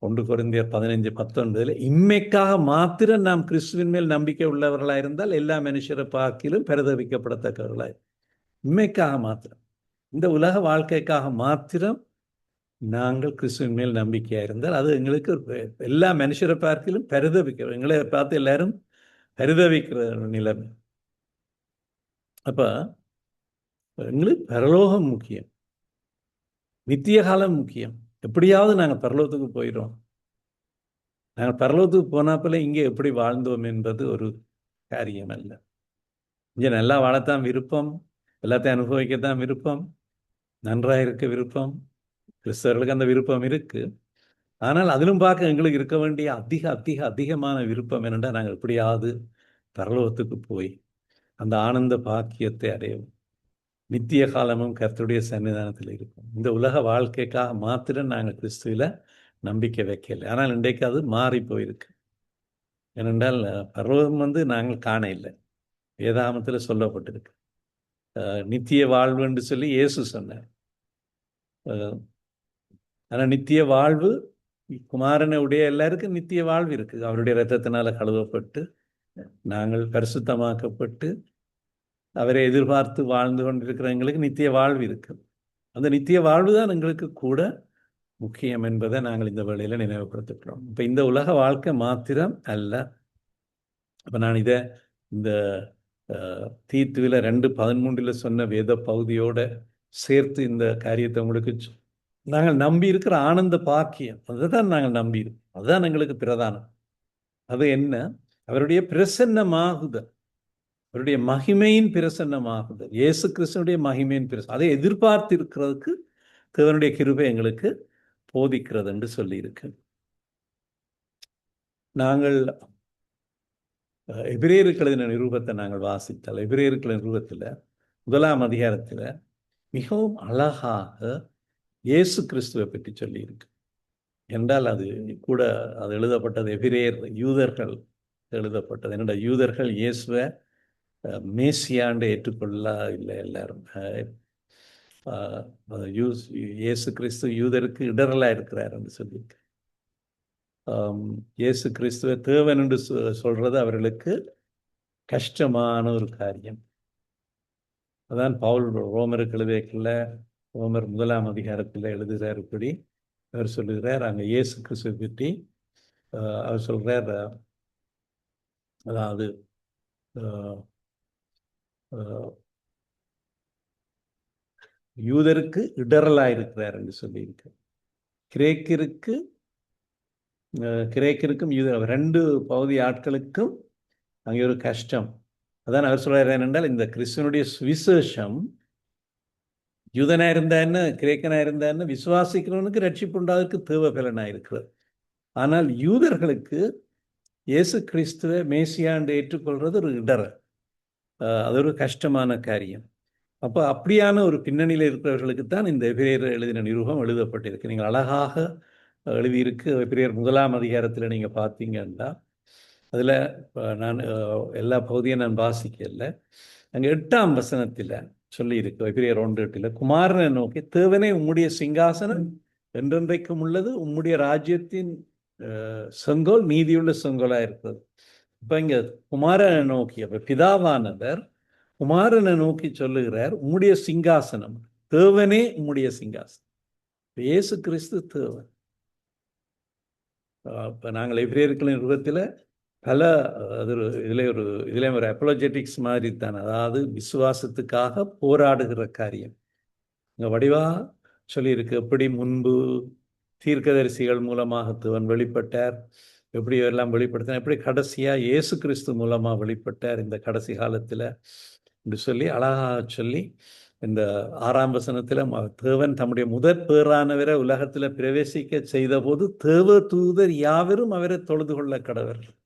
1 கொரிந்தியர் 15:19 இம்மைக்காக மாத்திரம் நாம் கிறிஸ்துவின் மேல் நம்பிக்கை உள்ளவர்களாக இருந்தால் எல்லா மனுஷரை பார்க்கிலும் பரிதபிக்கப்படத்தக்கவர்களாய். இம்மைக்காக மாத்திரம், இந்த உலக வாழ்க்கைக்காக மாத்திரம் நாங்கள் கிறிஸ்துவின் மேல் நம்பிக்கையாக இருந்தால் அது எங்களுக்கு எல்லா மனுஷரை பார்க்கிலும் பரிதபிக்கிறோம். எங்களை பார்த்து எல்லாரும் பரிதபிக்கிற நிலைமை. அப்போ எங்களுக்கு பரலோகம் முக்கியம், நித்திய காலம் முக்கியம். எப்படியாவது நாங்கள் பரலோகத்துக்கு போயிடுவோம். நாங்கள் பரலோகத்துக்கு போனாப்பில் இங்கே எப்படி வாழ்ந்தோம் என்பது ஒரு காரியம் அல்ல. இங்கே நல்லா வாழத்தான் விருப்பம், எல்லாத்தையும் அனுபவிக்கத்தான் விருப்பம், நன்றாக இருக்க விருப்பம், கிறிஸ்தவர்களுக்கு அந்த விருப்பம் இருக்குது. ஆனால் அதிலும் பார்க்க எங்களுக்கு இருக்க வேண்டிய அதிகமான விருப்பம் என்னென்றால் நாங்கள் எப்படியாவது பரலோகத்துக்கு போய் அந்த ஆனந்த பாக்கியத்தை அடையும், நித்திய காலமும் கர்த்தருடைய சன்னிதானத்தில் இருக்கும். இந்த உலக வாழ்க்கைக்காக மாத்திரம் நாங்கள் கிறிஸ்துவில் நம்பிக்கை வைக்கலை. ஆனால் இன்றைக்கு அது மாறி போயிருக்கு. ஏனென்றால் பரலோகம் நாங்கள் காண இல்லை, வேதாகமத்தில் சொல்லப்பட்டிருக்கு. நித்திய வாழ்வு என்று சொல்லி இயேசு சொன்னார். ஆனால் நித்திய வாழ்வு குமாரனை உடைய எல்லாருக்கும் நித்திய வாழ்வு இருக்குது. அவருடைய இரத்தத்தினால் கழுவப்பட்டு நாங்கள் பரிசுத்தமாக்கப்பட்டு அவரை எதிர்பார்த்து வாழ்ந்து கொண்டிருக்கிறவங்களுக்கு நித்திய வாழ்வு இருக்குது. அந்த நித்திய வாழ்வு தான் எங்களுக்கு கூட முக்கியம் என்பதை நாங்கள் இந்த வேளையில் நினைவுபடுத்துகிறோம். இப்போ இந்த உலக வாழ்க்கை மாத்திரம் அல்ல. இப்போ நான் இதை இந்த தீத்துவில் 2:13 சொன்ன வேத பகுதியோடு சேர்த்து இந்த காரியத்தை உங்களுக்கு நாங்கள் நம்பி இருக்கிற ஆனந்த பாக்கியம், அதை தான் நாங்கள் நம்பியிருக்கோம். அதுதான் எங்களுக்கு பிரதானம். அது என்ன? அவருடைய பிரசன்னமாகுதல், அவருடைய மகிமையின் பிரசன்னமாகுதல், இயேசு கிறிஸ்துனுடைய மகிமையின் அதை எதிர்பார்த்து இருக்கிறதுக்கு தேவனுடைய கிருபை எங்களுக்கு போதிக்கிறது என்று சொல்லியிருக்கு. நாங்கள் எபிரேயருக்கு எழுதின நிருபத்தை நாங்கள் வாசித்தால், எபிரேயருக்கு நிருபத்தில் 1ஆம் அதிகாரத்தில் மிகவும் அழகாக இயேசு கிறிஸ்துவை பற்றி சொல்லியிருக்கு. என்றால் அது கூட அது எழுதப்பட்டது எபிரேயர் யூதர்கள் எழுதப்பட்டது. என்னோட யூதர்கள் இயேசுவை மேசியாண்டு ஏற்றுக்கொள்ள இல்லை. எல்லாரும் இயேசு கிறிஸ்து யூதருக்கு இடரலாக இருக்கிறார் என்று சொல்லியிருக்கு. இயேசு கிறிஸ்துவை தேவன் என்று சொல்றது அவர்களுக்கு கஷ்டமான ஒரு காரியம். அதான் பவுல் ரோமருக்கு எழுதியக்குள்ள ரோமர் 1ஆம் அதிகாரத்தில் எழுதுகிறார். இப்படி அவர் சொல்லுகிறார், அங்கே இயேசு கிறிஸ்துவை பற்றி அவர் சொல்கிறார், அதாவது யூதருக்கு இடரலாக இருக்கிறார் என்று சொல்லியிருக்கு. கிரேக்கருக்கும் யூதர் 2 பகுதி ஆட்களுக்கும் அங்கே ஒரு கஷ்டம். அதான் அவர் சொல்கிறார் என்னென்றால், இந்த கிறிஸ்துவனுடைய சுவிசேஷம் யூதனாக இருந்தா என்ன, கிரேக்கனாக இருந்தா என்ன, விசுவாசிக்கிறவனுக்கு ரட்சிப்பு உண்டாவதற்கு தேவ பலனாக இருக்கிறது. ஆனால் யூதர்களுக்கு இயேசு கிறிஸ்துவை மேசியாண்டு ஏற்றுக்கொள்வது ஒரு இடரல், அது ஒரு கஷ்டமான காரியம். அப்போ அப்படியான ஒரு பின்னணியில் இருக்கிறவர்களுக்கு தான் இந்த எபிரேயர் எழுதின நிருபம் எழுதப்பட்டிருக்கு. நீங்கள் அழகாக எழுதியிருக்கு. எபிரேயர் 1ஆம் அதிகாரத்தில் நீங்கள் பார்த்தீங்கன்னா அதில் நான் எல்லா பகுதியும் நான் வாசிக்கல, அங்கே 8ஆம் வசனத்தில் சொல்லியிருக்கு. எபிரேயர் 1:8 குமாரனை நோக்கி, தேவனே உம்முடைய சிங்காசனம் என்றென்றைக்கும் உள்ளது, உம்முடைய ராஜ்யத்தின் செங்கோல் நீதியுள்ள செங்கோலாக இருக்கிறது. இப்போ இங்கே குமாரனை நோக்கி, அப்போ பிதாவானவர் குமாரனை நோக்கி சொல்லுகிறார், உம்முடைய சிங்காசனம், தேவனே உம்முடைய சிங்காசனம். இயேசு கிறிஸ்து தேவன். இப்போ நாங்கள் எபிரேயர்களின் நிருபத்தில் பல இதில் ஒரு அப்பாலஜெட்டிக்ஸ் மாதிரி தான், அதாவது விசுவாசத்துக்காக போராடுகிற காரியம் இங்கே வடிவாக சொல்லியிருக்கு. எப்படி முன்பு தீர்க்கதரிசிகள் மூலமாக தேவன் வெளிப்பட்டார், எப்படி எல்லாம் வெளிப்படுத்தினார், எப்படி கடைசியாக இயேசு கிறிஸ்து மூலமாக வெளிப்பட்டார் இந்த கடைசி காலத்தில் என்று சொல்லி அழகாக சொல்லி, இந்த 6ஆம் வசனத்தில் தேவன் தம்முடைய முதற் பேரானவரை உலகத்தில் பிரவேசிக்க செய்த போது தேவ தூதர் யாவரும் அவரை தொழுது கொள்ள கடவர்கள்.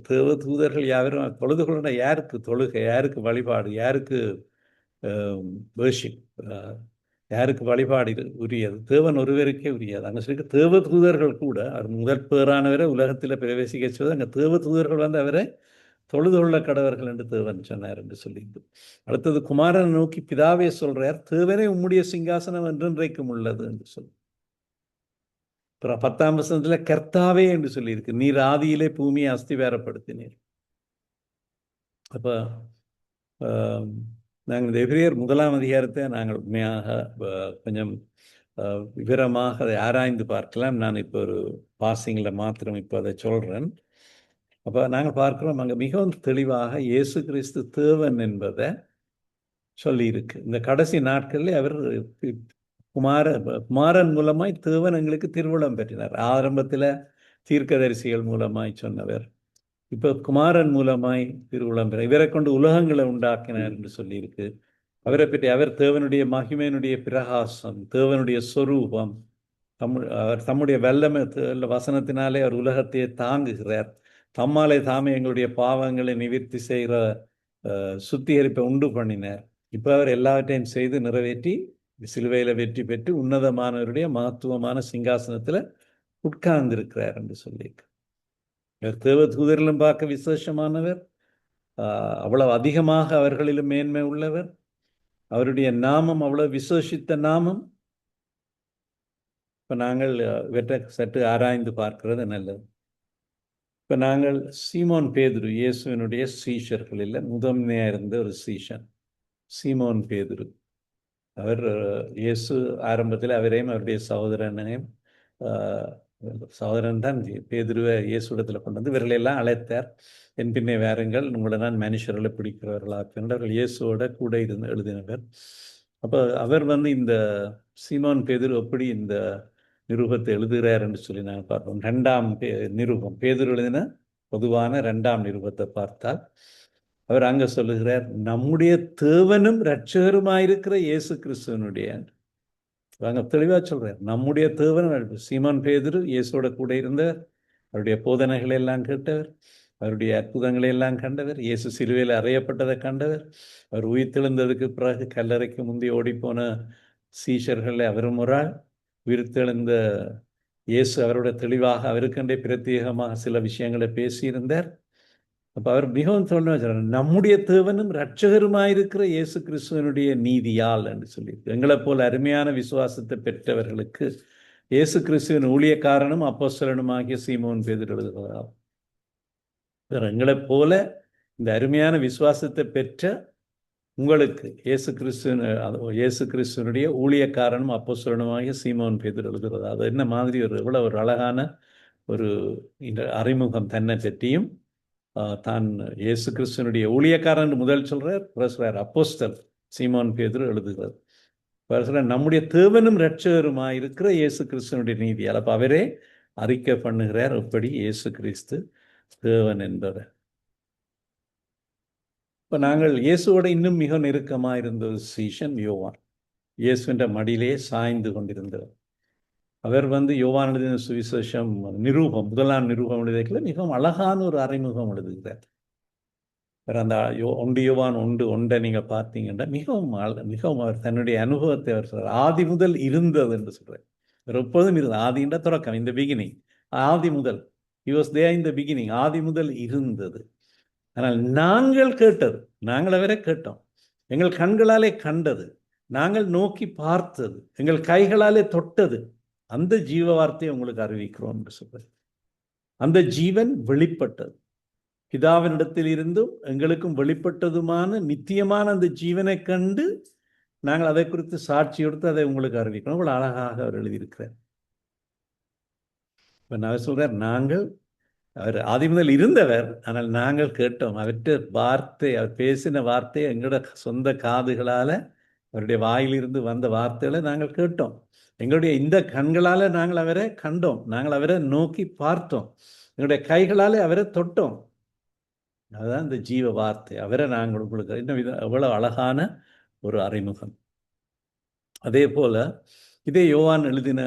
தேவ தூதர்கள் யாவரும் தொழுது கொள்ள, யாருக்கு தொழுகை, யாருக்கு வழிபாடு, யாருக்கு வேர்ஷிப், யாருக்கு வழிபாடு உரியது? தேவன் ஒருவருக்கே உரியது. அங்கே சொல்லி தேவ தூதர்கள் கூட அவர் முதற் பேரானவரை உலகத்தில் பிரவேசிக்க செய்வது, அங்கே தேவ தூதர்கள் அவரை தொழுது கொள்ள கடவர்கள் என்று தேவன் சொன்னார் என்று சொல்லிட்டு, அடுத்தது குமாரனை நோக்கி பிதாவே சொல்றார், தேவனே உம்முடைய சிங்காசனம் என்றென்றைக்கும் உள்ளது என்று சொல்லி. 10ஆம் வசனத்துல கர்த்தாவே என்று சொல்லியிருக்கு. நீர் ஆதியிலே பூமியை அஸ்திவாரப்படுத்தினீர். அப்ப நாங்கள் இந்த எபிரேயர் 1ஆம் அதிகாரத்தை நாங்கள் உண்மையாக கொஞ்சம் விவரமாக அதை ஆராய்ந்து பார்க்கலாம். நான் இப்போ ஒரு பாசிங்கில் மாத்திரம் இப்போ அதை சொல்கிறேன். அப்போ நாங்கள் பார்க்கிறோம் அங்கே மிகவும் தெளிவாக இயேசு கிறிஸ்து தேவன் என்பதை சொல்லியிருக்கு. இந்த கடைசி நாட்களில் அவர் குமாரன் மூலமாய் தேவன் எங்களுக்கு திருவுளம் பெற்றினார். ஆரம்பத்தில் தீர்க்கதரிசிகள் மூலமாய் சொன்னவர், இப்போ குமாரன் மூலமாய் திருவுளம் பெற இவரை கொண்டு உலகங்களை உண்டாக்கினார் என்று சொல்லியிருக்கு. அவரை பற்றி அவர் தேவனுடைய மகிமையினுடைய பிரகாசம், தேவனுடைய சொரூபம், அவர் தம்முடைய வல்லமை வசனத்தினாலே அவர் உலகத்தையே தாங்குகிறார். தம்மாலே தாமே எங்களுடைய பாவங்களை நிவர்த்தி செய்கிற சுத்திகரிப்பை உண்டு பண்ணினார். இப்போ அவர் எல்லாவற்றையும் செய்து நிறைவேற்றி சிலுவையில் வெற்றி பெற்று உன்னதமானவருடைய மகத்துவமான சிங்காசனத்தில் உட்கார்ந்திருக்கிறார் என்று சொல்லியிருக்கு. இவர் தேவ தூதரிலும் பார்க்க விசேஷமானவர், அவ்வளவு அதிகமாக அவர்களிலும் மேன்மை உள்ளவர். அவருடைய நாமம் அவ்வளவு விசேஷித்த நாமம். இப்போ நாங்கள் இவற்றை சற்று ஆராய்ந்து பார்க்கிறது நல்லது. இப்போ நாங்கள் சீமோன் பேதுரு, இயேசுவினுடைய சீஷர்களில் முதன்மையாக இருந்த ஒரு சீஷன் சீமோன் பேதுரு. அவர் இயேசு ஆரம்பத்தில் அவரையும் அவருடைய சகோதரனையும் சகோதரன் தான் பேதுருவை இயேசுடத்தில் கொண்டு வந்து இவர்களெல்லாம் அழைத்தார். என் பின்னே வாருங்கள், உங்களை நான் மனுஷர்களை பிடிக்கிறவர்களாக அவர்கள் இயேசுவோட கூட இருந்து எழுதினவர். அப்போ அவர் இந்த சீமோன் பேதுரு எப்படி இந்த நிருபத்தை எழுதுகிறார் என்று சொல்லி நாங்கள் பார்ப்போம். 2ஆம் நிருபம், பேதுரு எழுதின பொதுவான 2ஆம் நிருபத்தை பார்த்தால் அவர் அங்கே சொல்லுகிறார், நம்முடைய தேவனும் இரட்சகருமாயிருக்கிற இயேசு கிறிஸ்துவனுடைய, அங்கே தெளிவாக சொல்கிறார், நம்முடைய தேவனும். சீமோன் பேதுரு இயேசுவோட கூட இருந்தவர், அவருடைய போதனைகளை எல்லாம் கேட்டவர், அவருடைய அற்புதங்களை எல்லாம் கண்டவர், இயேசு சிலுவையில் அறையப்பட்டதை கண்டவர், அவர் உயிர்த்தெழுந்ததுக்கு பிறகு கல்லறைக்கு முந்தைய ஓடிப்போன சீஷர்களில் அவரும் ஒரு ஆள். உயிர்த்தெழுந்த இயேசு அவரோட தெளிவாக அவருக்கென்றே பிரத்யேகமாக சில விஷயங்களை பேசியிருந்தார். அப்போ அவர் மிகவும் சொல்ல, நம்முடைய தேவனும் இரட்சகருமாயிருக்கிற இயேசு கிறிஸ்துவனுடைய நீதியால் என்று சொல்லியிருக்கு. எங்களை போல அருமையான விசுவாசத்தை பெற்றவர்களுக்கு இயேசு கிறிஸ்துவின் ஊழியக்காரனும் அப்போஸ்தலனுமாகிய சீமோன் பேதுரு எழுதுகிறார். எங்களைப் போல இந்த அருமையான விசுவாசத்தை பெற்ற உங்களுக்கு இயேசு கிறிஸ்துவனுடைய ஊழியக்காரனும் அப்போஸ்தலனுமாகிய சீமோன் பேதுரு எழுதுகிறது. அது என்ன மாதிரி எவ்வளவு ஒரு அழகான ஒரு அறிமுகம் தன்னை பற்றியும் தான் இயேசு கிறிஸ்துவனுடைய ஊழியக்காரன் முதல் சொல்றார், அப்போஸ்தல் சீமோன் பேதுரு எழுதுகிறார். நம்முடைய தேவனும் இரட்சகருமாய் இருக்கிற இயேசு கிறிஸ்துவனுடைய நீதியால். அப்போ அவரே அறிக்கை பண்ணுகிறார் எப்படி இயேசு கிறிஸ்து தேவன் என்பதை. இப்போ நாங்கள் இயேசுவோட இன்னும் மிக நெருக்கமாக இருந்த ஒரு சீஷன் யோவான், இயேசுவின் மடியிலே சாய்ந்து கொண்டிருந்தவர். அவர் யோவான் எழுதின சுவிசேஷம் நிரூபம், 1ஆம் நிரூபம் எழுதியதில் மிகவும் அழகான ஒரு அறிமுகம் எழுதுகிறார். அந்த 1 யோவான் 1:1 நீங்கள் பார்த்தீங்கன்னா மிகவும் அவர் தன்னுடைய அனுபவத்தை அவர் சொல்றார். ஆதி முதல் இருந்தது என்று சொல்றார். அவர் எப்போதும் இருந்தது. ஆதின்ற தொடக்கம், இந்த பிகினிங், ஆதி முதல். He was there in the beginning. ஆதி முதல் இருந்தது. ஆனால் நாங்கள் கேட்டது, நாங்கள் அவரை கேட்டோம், எங்கள் கண்களாலே கண்டது, நாங்கள் நோக்கி பார்த்தது, எங்கள் கைகளாலே தொட்டது, அந்த ஜீவ வார்த்தையை உங்களுக்கு அறிவிக்கிறோம் என்று சொல்றார். அந்த ஜீவன் வெளிப்பட்டது, பிதாவினிடத்தில் இருந்தும் எங்களுக்கும் வெளிப்பட்டதுமான நித்தியமான அந்த ஜீவனை கண்டு நாங்கள் அதை குறித்து சாட்சி கொடுத்து அதை உங்களுக்கு அறிவிக்கிறோம். இவ்வளவு அழகாக அவர் எழுதியிருக்கிறார். இப்போ நான் சொல்றார், நாங்கள் அவர் ஆதி முதல் இருந்தவர், ஆனால் நாங்கள் கேட்டோம். அவற்றை வார்த்தை, அவர் பேசின வார்த்தையை எங்களோட சொந்த காதுகளால் அவருடைய வாயிலிருந்து வந்த வார்த்தைகளை நாங்கள் கேட்டோம். எங்களுடைய இந்த கண்களால் நாங்கள் அவரை கண்டோம், நாங்கள் அவரை நோக்கி பார்த்தோம், எங்களுடைய கைகளால் அவரை தொட்டோம். அதுதான் இந்த ஜீவ வார்த்தை. அவரை நாங்கள் உங்களுக்கு இன்னும் எவ்வளவு அழகான ஒரு அறிமுகம். அதே போல இதே யோவான் எழுதின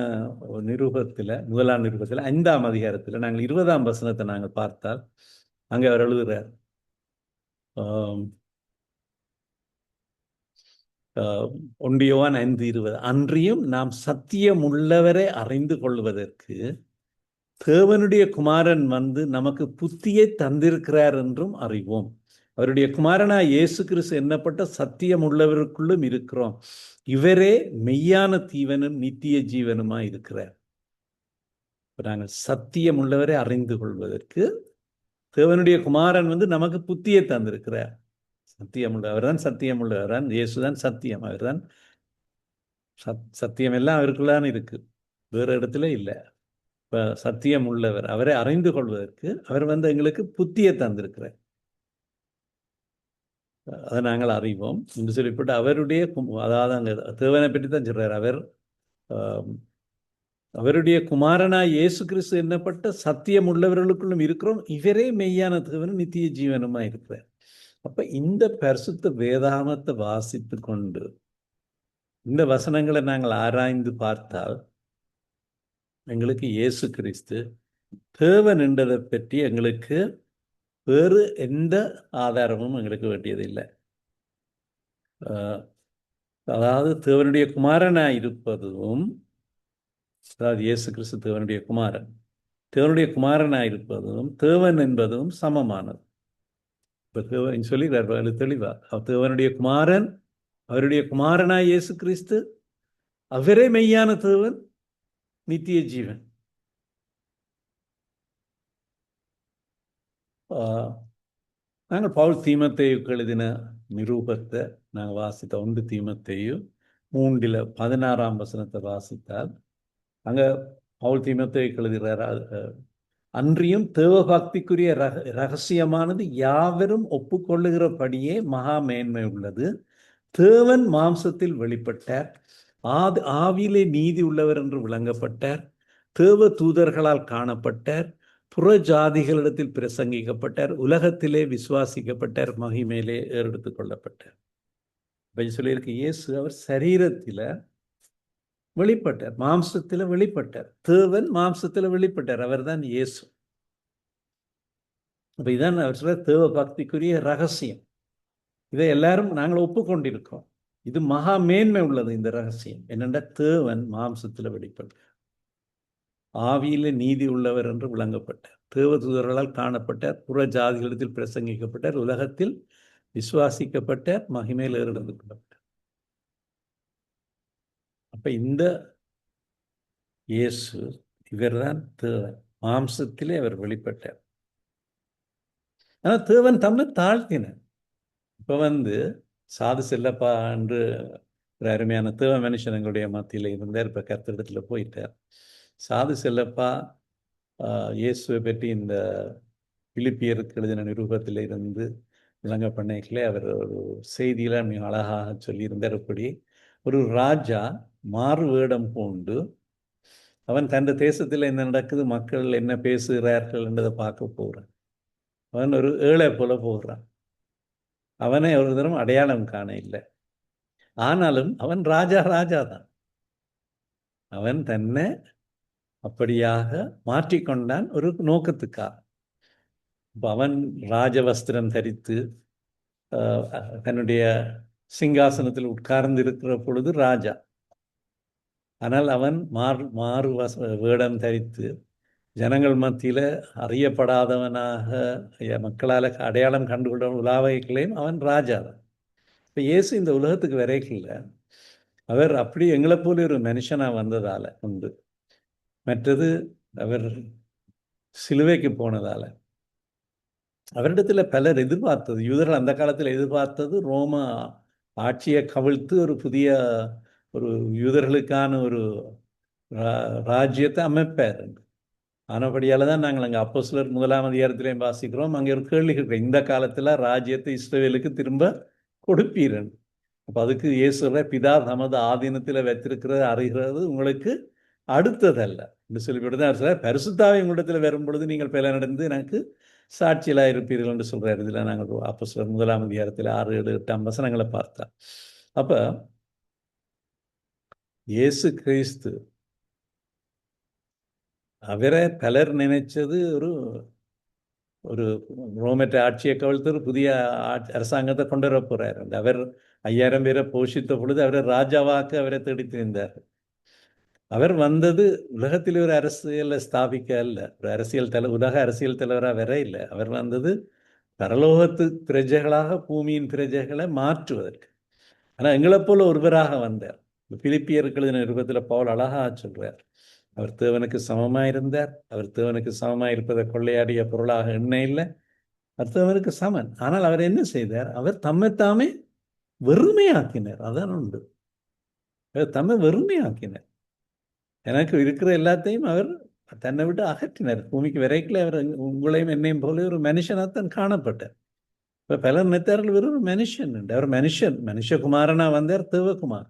நிருபத்தில், 1ஆம் நிருபத்தில் 5ஆம் அதிகாரத்தில் நாங்கள் 20ஆம் வசனத்தை நாங்கள் பார்த்தால் அங்கே அவர் எழுதுகிறார், 1 யோவான் 5:20, அன்றியும் நாம் சத்தியம் உள்ளவரை அறிந்து கொள்வதற்கு தேவனுடைய குமாரன் நமக்கு புத்தியை தந்திருக்கிறார் என்றும் அறிவோம். அவருடைய குமாரனாய் இயேசு கிறிஸ்து எண்ணப்பட்ட சத்தியம் உள்ளவருக்குள்ளும் இருக்கிறோம். இவரே மெய்யான தீவனும் நித்திய ஜீவனுமாய் இருக்கிறார். இப்போ நாங்கள் சத்தியம் உள்ளவரை அறிந்து கொள்வதற்கு தேவனுடைய குமாரன் நமக்கு புத்தியை தந்திருக்கிறார். சத்தியம் உள்ளவர், அவர்தான் சத்தியம் உள்ளவர், தான் இயேசுதான் சத்தியம். அவர்தான் சத்தியம் எல்லாம் அவருக்குள்ளான இருக்கு, வேறு இடத்துல இல்லை. இப்போ சத்தியம் உள்ளவர், அவரை அறிந்து கொள்வதற்கு அவர் எங்களுக்கு புத்தியை தந்திருக்கிறார். அதை நாங்கள் அறிவோம் என்று சொல்லிவிட்டு அவருடைய அதாவது அங்கே தேவனை பற்றி தான் சொல்றார். அவருடைய குமாரனாய் இயேசு கிறிஸ்து என்னப்பட்ட சத்தியம் உள்ளவர்களுக்குள்ளும் இருக்கிறோம், இவரே மெய்யான தேவனும் நித்திய ஜீவனுமா இருக்கிறார். அப்ப இந்த பரிசுத்த வேதாகமத்தை வாசித்து கொண்டு இந்த வசனங்களை நாங்கள் ஆராய்ந்து பார்த்தால் எங்களுக்கு இயேசு கிறிஸ்து தேவன் என்றதை பற்றி எங்களுக்கு வேறு எந்த ஆதாரமும் எங்களுக்கு வேண்டியதில்லை. அதாவது தேவனுடைய குமாரனாய் இருப்பதும், அதாவது இயேசு கிறிஸ்து தேவனுடைய குமாரன், தேவனுடைய குமாரனாய் இருப்பதும் தேவன் என்பதும் சமமானது. இப்போ தேவன் சொல்லிடுறார் தெளிவா, தேவனுடைய குமாரன், அவருடைய குமாரனாய் இயேசு கிறிஸ்து, அவரே மெய்யான தேவன், நித்திய ஜீவன். நாங்கள் பவுல் தீமோத்தேயுக்கு எழுதின நிரூபத்தை நாங்கள் வாசித்த 1 தீமோத்தேயு 3:16 வசனத்தை வாசித்தால் அங்கே பவுல் தீமோத்தேயுக்கு எழுதுகிறார், அன்றியும் தேவபக்திக்குரிய ரகசியமானது யாவரும் ஒப்புக்கொள்ளுகிறபடியே மகா மேன்மை உள்ளது. தேவன் மாம்சத்தில் வெளிப்பட்டார், ஆவியிலே நீதி உள்ளவர் என்று விளங்கப்பட்டார், தேவ தூதர்களால் காணப்பட்டார், புற ஜாதிகளிடத்தில் பிரசங்கிக்கப்பட்டார், உலகத்திலே விசுவாசிக்கப்பட்டார், மகிமையிலே ஏறெடுத்துக் கொள்ளப்பட்டார். சொல்லியிருக்கு, இயேசு அவர் சரீரத்தில் வெளிப்பட்டார், மாம்சத்தில் வெளிப்பட்டார், தேவன் மாம்சத்தில் வெளிப்பட்டார், அவர் தான் இயேசு. அப்ப இதான் அவர் சொல்ற தேவ பக்திக்குரிய ரகசியம். இதை எல்லாரும் நாங்கள் ஒப்புக்கொண்டிருக்கோம். இது மகா மேன்மை உள்ளது. இந்த ரகசியம் என்னென்ன, தேவன் மாம்சத்தில் வெளிப்பட்டார், ஆவியில நீதி உள்ளவர் என்று விளங்கப்பட்டார், தேவதூதர்களால் காணப்பட்டார், புற ஜாதிகளிடத்தில் பிரசங்கிக்கப்பட்டார், உலகத்தில் விசுவாசிக்கப்பட்டார், மகிமையில் ஏறெடுத்துக் கொள்ளப்பட்டார். அப்ப இந்த இயேசு இவர்தான் தேவன், மாம்சத்திலே அவர் வெளிப்பட்டார். ஆனால் தேவன் தம்மை தாழ்த்தினார். இப்ப சாது செல்லப்பா என்று ஒரு அருமையான தேவ மனுஷன் எங்களுடைய மத்தியில் இருந்தார், இப்ப கர்த்தரிடத்துல போயிட்டார். சாது செல்லப்பா இயேசுவை பற்றி இந்த பிலிப்பியருக்கு எழுதின நிரூபத்தில் இருந்து விளங்க பண்ணைகளே அவர் ஒரு செய்தியில மிக அழகாக சொல்லியிருந்தார். அப்படி ஒரு ராஜா மாறு வேடம் பூண்டு அவன் தன் தேசத்தில் என்ன நடக்குது, மக்கள் என்ன பேசுகிறார்கள் என்றதை பார்க்க போகிறான். அவன் ஒரு ஏழை போல போகிறான். அவனை ஒரு தரம் அடையாளம் காண இல்லை. ஆனாலும் அவன் ராஜா தான். அவன் தன்னை அப்படியாக மாற்றிக்கொண்டான் ஒரு நோக்கத்துக்காக. அவன் ராஜவஸ்திரம் தரித்து தன்னுடைய சிங்காசனத்தில் உட்கார்ந்து இருக்கிற பொழுது ராஜா. ஆனால் அவன் மாறு வேடம் தரித்து ஜனங்கள் மத்தியில் அறியப்படாதவனாக மக்களால் அடையாளம் கண்டுகொள்ள உலாவைகளையும் அவன் ராஜா தான். இப்போ இயேசு இந்த உலகத்துக்கு வரைக்கல அவர் அப்படி எங்களை போல ஒரு மனுஷனாக வந்ததால் உண்டு. மற்றது அவர் சிலுவைக்கு போனதால் அவரிடத்தில் பலர் எதிர்பார்த்தது, யூதர்கள் அந்த காலத்தில் எதிர்பார்த்தது ரோம ஆட்சியை கவிழ்த்து ஒரு புதிய ஒரு யூதர்களுக்கான ஒரு ராஜ்யத்தை அமைப்பார். ஆனபடியால் தான் நாங்கள் அங்கே அப்போஸ்தலர் 1ஆம் அதிகாரத்திலையும் வாசிக்கிறோம். அங்கே ஒரு கேள்வி கேட்கிறோம், இந்த காலத்தில் ராஜ்யத்தை இஸ்ரவேலுக்கு திரும்ப கொடுப்பீரன். அப்போ அதுக்கு இயேசுவை பிதா தமது ஆதீனத்தில் வைத்திருக்கிறது அறிகிறது உங்களுக்கு அடுத்ததல்ல என்று சொல்லிவிட்டு பரிசுத்தாவை உங்களிடத்தில் வரும் பொழுது நீங்கள் பல நடந்து எனக்கு சாட்சியலாக இருப்பீர்கள் என்று சொல்கிறார். இதில் நாங்கள் அப்போஸ்தலர் 1ஆம் அதிகாரத்தில் 6, 7, 8 வசனங்களை பார்த்தா. அப்போ இயேசு கிறிஸ்து அவரை பலர் நினைச்சது ஒரு ரோமற்ற ஆட்சியை கவிழ்த்து ஒரு புதிய அரசாங்கத்தை கொண்டு வர போறார். அவர் 5000 பேரை போஷித்த பொழுது அவரை ராஜாவாக்க அவரை தேடி தெரிந்தார். அவர் வந்தது உலகத்தில் ஒரு அரசியலை ஸ்தாபிக்க அல்ல, ஒரு உலக அரசியல் தலைவராக வர இல்லை. அவர் வந்தது பரலோகத்து பிரஜைகளாக பூமியின் பிரஜைகளை மாற்றுவதற்கு. ஆனால் எங்களை போல ஒருவராக வந்தார். பிலிப்பியர்கள் எழுதின நிருபத்தில் பவுல் அழகா சொல்றார், அவர் தேவனுக்கு சமமாயிருந்தார். அவர் தேவனுக்கு சமமாயிருப்பதை கொள்ளையாடிய பொருளாக எண்ண இல்லை. அவர் தேவனுக்கு சமன். ஆனால் அவர் என்ன செய்தார்? அவர் தம்மைத்தாமே வெறுமையாக்கினார். அதான் உண்டு. அவர் தம்மை வெறுமையாக்கினார். எனக்கு இருக்கிற எல்லாத்தையும் அவர் தன்னை விட்டு அகற்றினார். பூமிக்கு விரைக்கில் அவர் உங்களையும் என்னையும் போல ஒரு மனுஷனாகத்தான் காணப்பட்டார். இப்போ பல நினைத்தார்கள் வெறும் ஒரு மனுஷன் உண்டு. அவர் மனுஷன், மனுஷகுமாரனா வந்தார். தேவகுமார்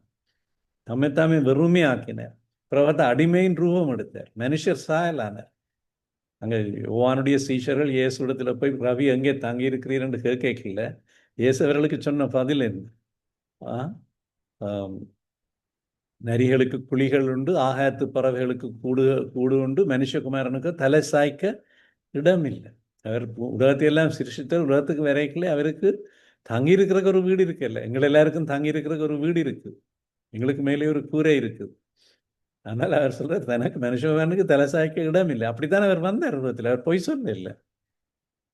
தம்மைத்தாமே வெறுமையாக்கினார். பிறகு அடிமையின் ரூபம் எடுத்தார். மனுஷர் சாயலானார். அங்கே யோவானுடைய சீஷர்கள் இயேசுடத்தில் போய் ரவி எங்கே தங்கி இருக்கிறீர் என்று கேட்கல. இயேசு அவர்களுக்கு சொன்ன பதில் என்ன? நரிகளுக்கு குழிகள் உண்டு, ஆகாயத்து பறவைகளுக்கு கூடு உண்டு, மனுஷகுமாரனுக்கு தலை சாய்க்க இடம் இல்லை. அவர் உலகத்தையெல்லாம் சிருஷ்டித்தார். உலகத்துக்கு வரைக்கல அவருக்கு தங்கியிருக்கிறக்கு ஒரு வீடு இருக்குல்ல. எங்கள் எல்லாருக்கும் தங்கியிருக்கிறக்கு ஒரு வீடு இருக்குது. எங்களுக்கு மேலே ஒரு கூரை இருக்குது. அதனால் அவர் சொல்கிறார், தனக்கு மனுஷகுமாரனுக்கு தலை சாய்க்க இடம் இல்லை. அப்படித்தான் அவர் வந்தார் உலகத்தில். அவர் பொய் சொல்ல இல்லை.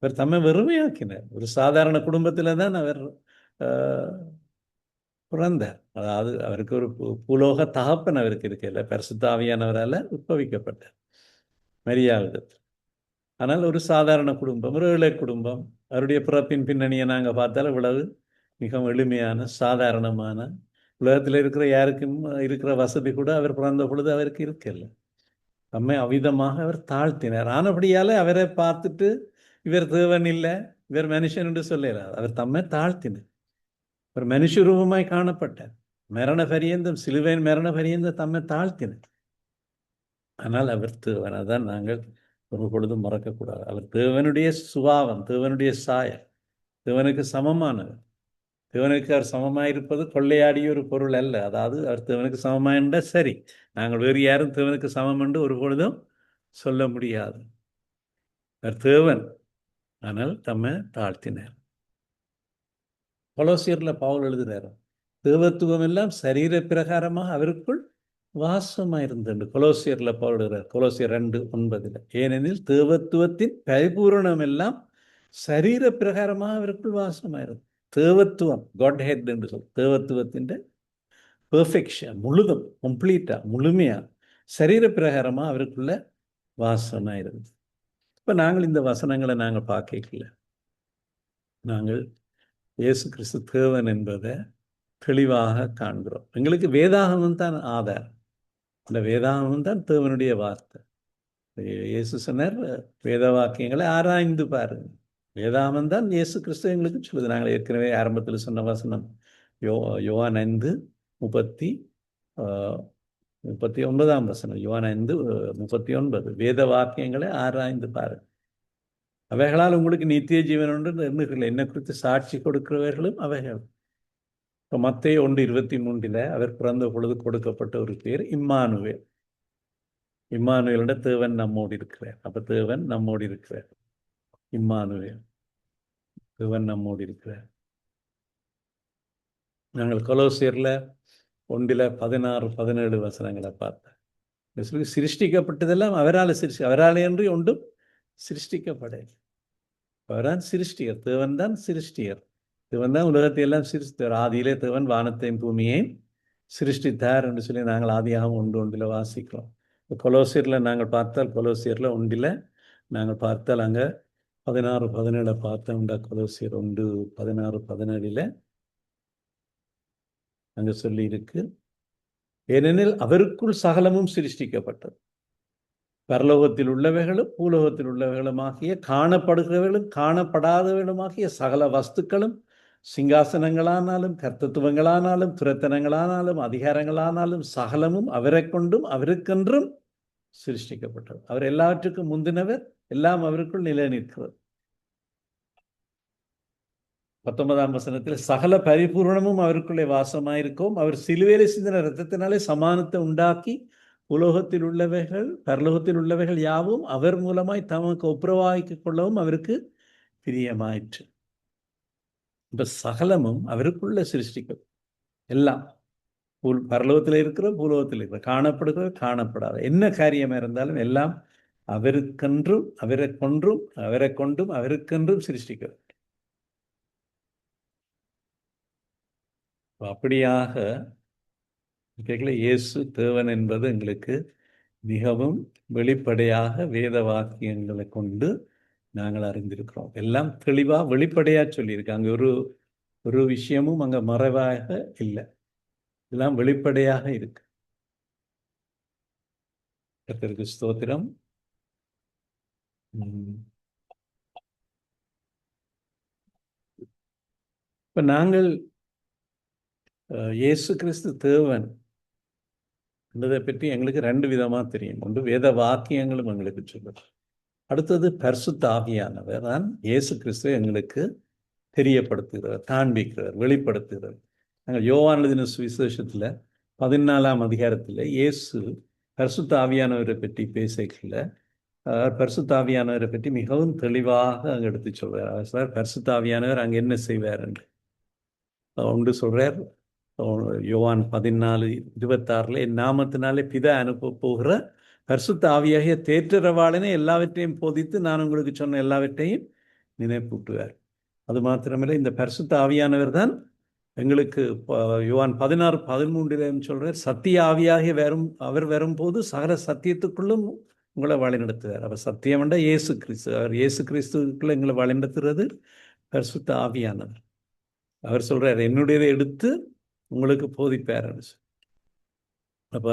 அவர் தம்மை வெறுமையாக்கினார். ஒரு சாதாரண குடும்பத்தில் தான் அவர் பிறந்தார். அதாவது அவருக்கு ஒரு பூலோக தகப்பன் அவருக்கு இருக்கல. பரிசுத்த ஆவியானவரால் உட்பவிக்கப்பட்டார் மரியாவிடத்தில். ஆனால் ஒரு சாதாரண குடும்பம், ஒரு ஏழை குடும்பம். அவருடைய பிறப்பின் பின்னணியை நாங்கள் பார்த்தால் இவ்வளவு மிகவும் எளிமையான சாதாரணமான, உலகத்தில் இருக்கிற யாருக்கும் இருக்கிற வசதி கூட அவர் பிறந்த பொழுது அவருக்கு இருக்கல. தம்மை அவ்விதமாக அவர் தாழ்த்தினார். ஆனபடியால் அவரை பார்த்துட்டு இவர் தேவன் இல்லை, இவர் மனுஷன் என்று சொல்லலார். அவர் தம்மை தாழ்த்தினார். ஒரு மனுஷ ரூபமாய் காணப்பட்டார். மரண பரியந்தம், சிலுவையின் மரண பரியந்தம் தம்மை தாழ்த்தினார். ஆனால் அவர் தேவன். அதான் நாங்கள் ஒரு பொழுதும் மறக்கக்கூடாது. அவர் தேவனுடைய சுபாவம், தேவனுடைய சாயல், தேவனுக்கு சமமானவர். தேவனுக்கு அவர் சமமாயிருப்பது கொள்ளையாடிய ஒரு பொருள் அல்ல. அதாவது அவர் தேவனுக்கு சமமாயிருந்தா சரி. நாங்கள் வேறு யாரும் தேவனுக்கு சமம் என்று ஒரு பொழுதும் சொல்ல முடியாது. அவர் தேவன், ஆனால் தம்மை தாழ்த்தினார். கொலோசியரில் பவுல் எழுதுகிறார், தேவத்துவம் எல்லாம் சரீர பிரகாரமாக அவருக்குள் வாசமாயிருந்தது. கொலோசியரில் பவுல் எழுதுகிறார், கொலோசியர் 2:9. ஏனெனில் தேவத்துவத்தின் பரிபூரணம் எல்லாம் சரீர பிரகாரமாக அவருக்குள் வாசமாயிருந்தது. தேவத்துவம், காட் ஹெட் என்று சொல், தேவத்துவத்தின் பெர்ஃபெக்ஷன், முழுதும், கம்ப்ளீட்டாக, முழுமையாக சரீர பிரகாரமாக அவருக்குள்ள வாசமாயிருந்தது. இப்போ நாங்கள் இந்த வசனங்களை நாங்கள் பார்க்கல. நாங்கள் இயேசு கிறிஸ்து தேவன் என்பதை தெளிவாக காண்கிறோம். எங்களுக்கு வேதாகமம் தான் ஆதாரம். அந்த வேதாகமம் தான் தேவனுடைய வார்த்தை. இயேசு சொன்னார், வேத வாக்கியங்களை ஆராய்ந்து பாருங்க. வேதாகமம் தான் இயேசு கிறிஸ்து எங்களுக்கு சொல்லுது. நாங்கள் ஏற்கனவே ஆரம்பத்தில் சொன்ன வசனம் யோவான் 5:39 வசனம். யோவான் 5:39. வேத வாக்கியங்களை ஆராய்ந்து பாருங்க, அவைகளால் உங்களுக்கு நித்திய ஜீவன் ஒன்று எண்ணுகிறீர்கள், என்னை குறித்து சாட்சி கொடுக்கிறவர்களும் அவைகள். இப்போ மத்தேயு 1:23 அவர் பிறந்த பொழுது கொடுக்கப்பட்ட ஒரு பேர் இம்மானுவேல். இம்மானுவேலோட தேவன் நம்மோடு இருக்கிறார். அப்போ தேவன் நம்மோடு இருக்கிறார். இம்மானுவேல், தேவன் நம்மோடு இருக்கிறார். நாங்கள் கொலோசியரில் 1:16-17 வசனங்களை பார்த்தோம். சிருஷ்டிக்கப்பட்டதெல்லாம் அவரால் அவரால் என்று ஒன்றும் சிருஷ்டிக்கப்பட. அவர்தான் சிருஷ்டியர். தேவன் தான் சிருஷ்டியர். தேவன் தான் உலகத்தை எல்லாம் சிருஷ்டித்தார். ஆதியிலே தேவன் வானத்தையும் பூமியையும் சிருஷ்டித்தார் என்று சொல்லி நாங்கள் ஆதியாகமம் 1:1 வாசிக்கிறோம். கொலோசியரில் நாங்கள் பார்த்தால், கொலோசியரில் 1 நாங்கள் பார்த்தால் அங்கே 16-17 பார்த்தோம்டா. கொலோசியர் 1:16-17 அங்கே சொல்லி இருக்கு, ஏனெனில் அவருக்குள் சகலமும் சிருஷ்டிக்கப்பட்டது, பரலோகத்தில் உள்ளவைகளும் பூலோகத்தில் உள்ளவைகளுமாகிய காணப்படுகிறவர்களும் காணப்படாதவர்களுமாகிய சகல வஸ்துக்களும், சிங்காசனங்களானாலும் கர்த்தத்துவங்களானாலும் துரைத்தனங்களானாலும் அதிகாரங்களானாலும் சகலமும் அவரை கொண்டும் அவருக்கென்றும் சிருஷ்டிக்கப்பட்டது. அவர் எல்லாவற்றுக்கும் முந்தினவர், எல்லாம் அவருக்குள் நிலை நிற்கிறது. 19ஆம் வசனத்தில் சகல பரிபூர்ணமும் அவருக்குள்ளே வாசமாயிருக்கும். அவர் சிலுவையிலே சிந்தின இரத்தத்தினாலே சமானத்தை உண்டாக்கி உலோகத்தில் உள்ளவைகள் பரலோகத்தில் உள்ளவைகள் யாவும் அவர் மூலமாய் தமக்கு ஒப்புரவாக்கிக் கொள்ளவும் அவருக்கு பிரியமாயிற்று. இப்ப சகலமும் அவருக்குள்ள சிருஷ்டிக்கும். எல்லாம் பரலோகத்தில் இருக்கிற பூலோகத்தில் இருக்கிற காணப்படுகிற காணப்படாத என்ன காரியமா இருந்தாலும் எல்லாம் அவருக்கென்றும் அவரை கொண்டும் அவருக்கென்றும் சிருஷ்டிக்கிறது. அப்படியாக இயேசு தேவன் என்பது எங்களுக்கு மிகவும் வெளிப்படையாக வேத வாக்கியங்களை கொண்டு நாங்கள் அறிந்திருக்கிறோம். எல்லாம் தெளிவா வெளிப்படையா சொல்லியிருக்காங்க. ஒரு ஒரு விஷயமும் அங்க மறைவாக இல்லை. எல்லாம் வெளிப்படையாக இருக்கு. கர்த்தருக்கு ஸ்தோத்திரம். இப்ப நாங்கள் இயேசு கிறிஸ்து தேவன் என்பதை பற்றி எங்களுக்கு ரெண்டு விதமா தெரியும். ஒன்று வேத வாக்கியங்களும் எங்களுக்கு சொல்லுது. அடுத்தது பரிசுத்த ஆவியானவர் தான் இயேசு கிறிஸ்துவை எங்களுக்கு தெரியப்படுத்துகிறார், காண்பிக்கிறார், வெளிப்படுத்துகிறார். நாங்கள் யோவான் எழுதின சுவிசேஷத்துல 14ஆம் அதிகாரத்தில் இயேசு பரிசுத்த ஆவியானவரை பற்றி பேசல, பரிசுத்த ஆவியானவரை பற்றி மிகவும் தெளிவாக அங்கே எடுத்து சொல்றார். சார், பரிசுத்த ஆவியானவர் அங்கே என்ன செய்வார் என்று ஒன்று சொல்றார். யோவான் 14:26 என் நாமத்தினாலே பிதா அனுப்ப போகிற பரிசுத்த ஆவியாகிய தேற்றரவாளனே எல்லாவற்றையும் போதித்து நான் உங்களுக்கு சொன்ன எல்லாவற்றையும் நினைப்பூட்டுவார். அது மாத்திரமில்லை, இந்த பரிசுத்த ஆவியானவர் தான் எங்களுக்கு யோவான் 16:13 சொல்றார், சத்திய ஆவியாகிய அவர் வரும்போது சகல சத்தியத்துக்குள்ளும் உங்களை வழிநடத்துவார். அவர் சத்தியம் என்ற இயேசு கிறிஸ்து. அவர் இயேசு கிறிஸ்துக்குள்ள எங்களை வழிநடத்துறது பரிசுத்த ஆவியானவர். அவர் சொல்றார், என்னுடையதை எடுத்து உங்களுக்கு போதிப்பார். அப்ப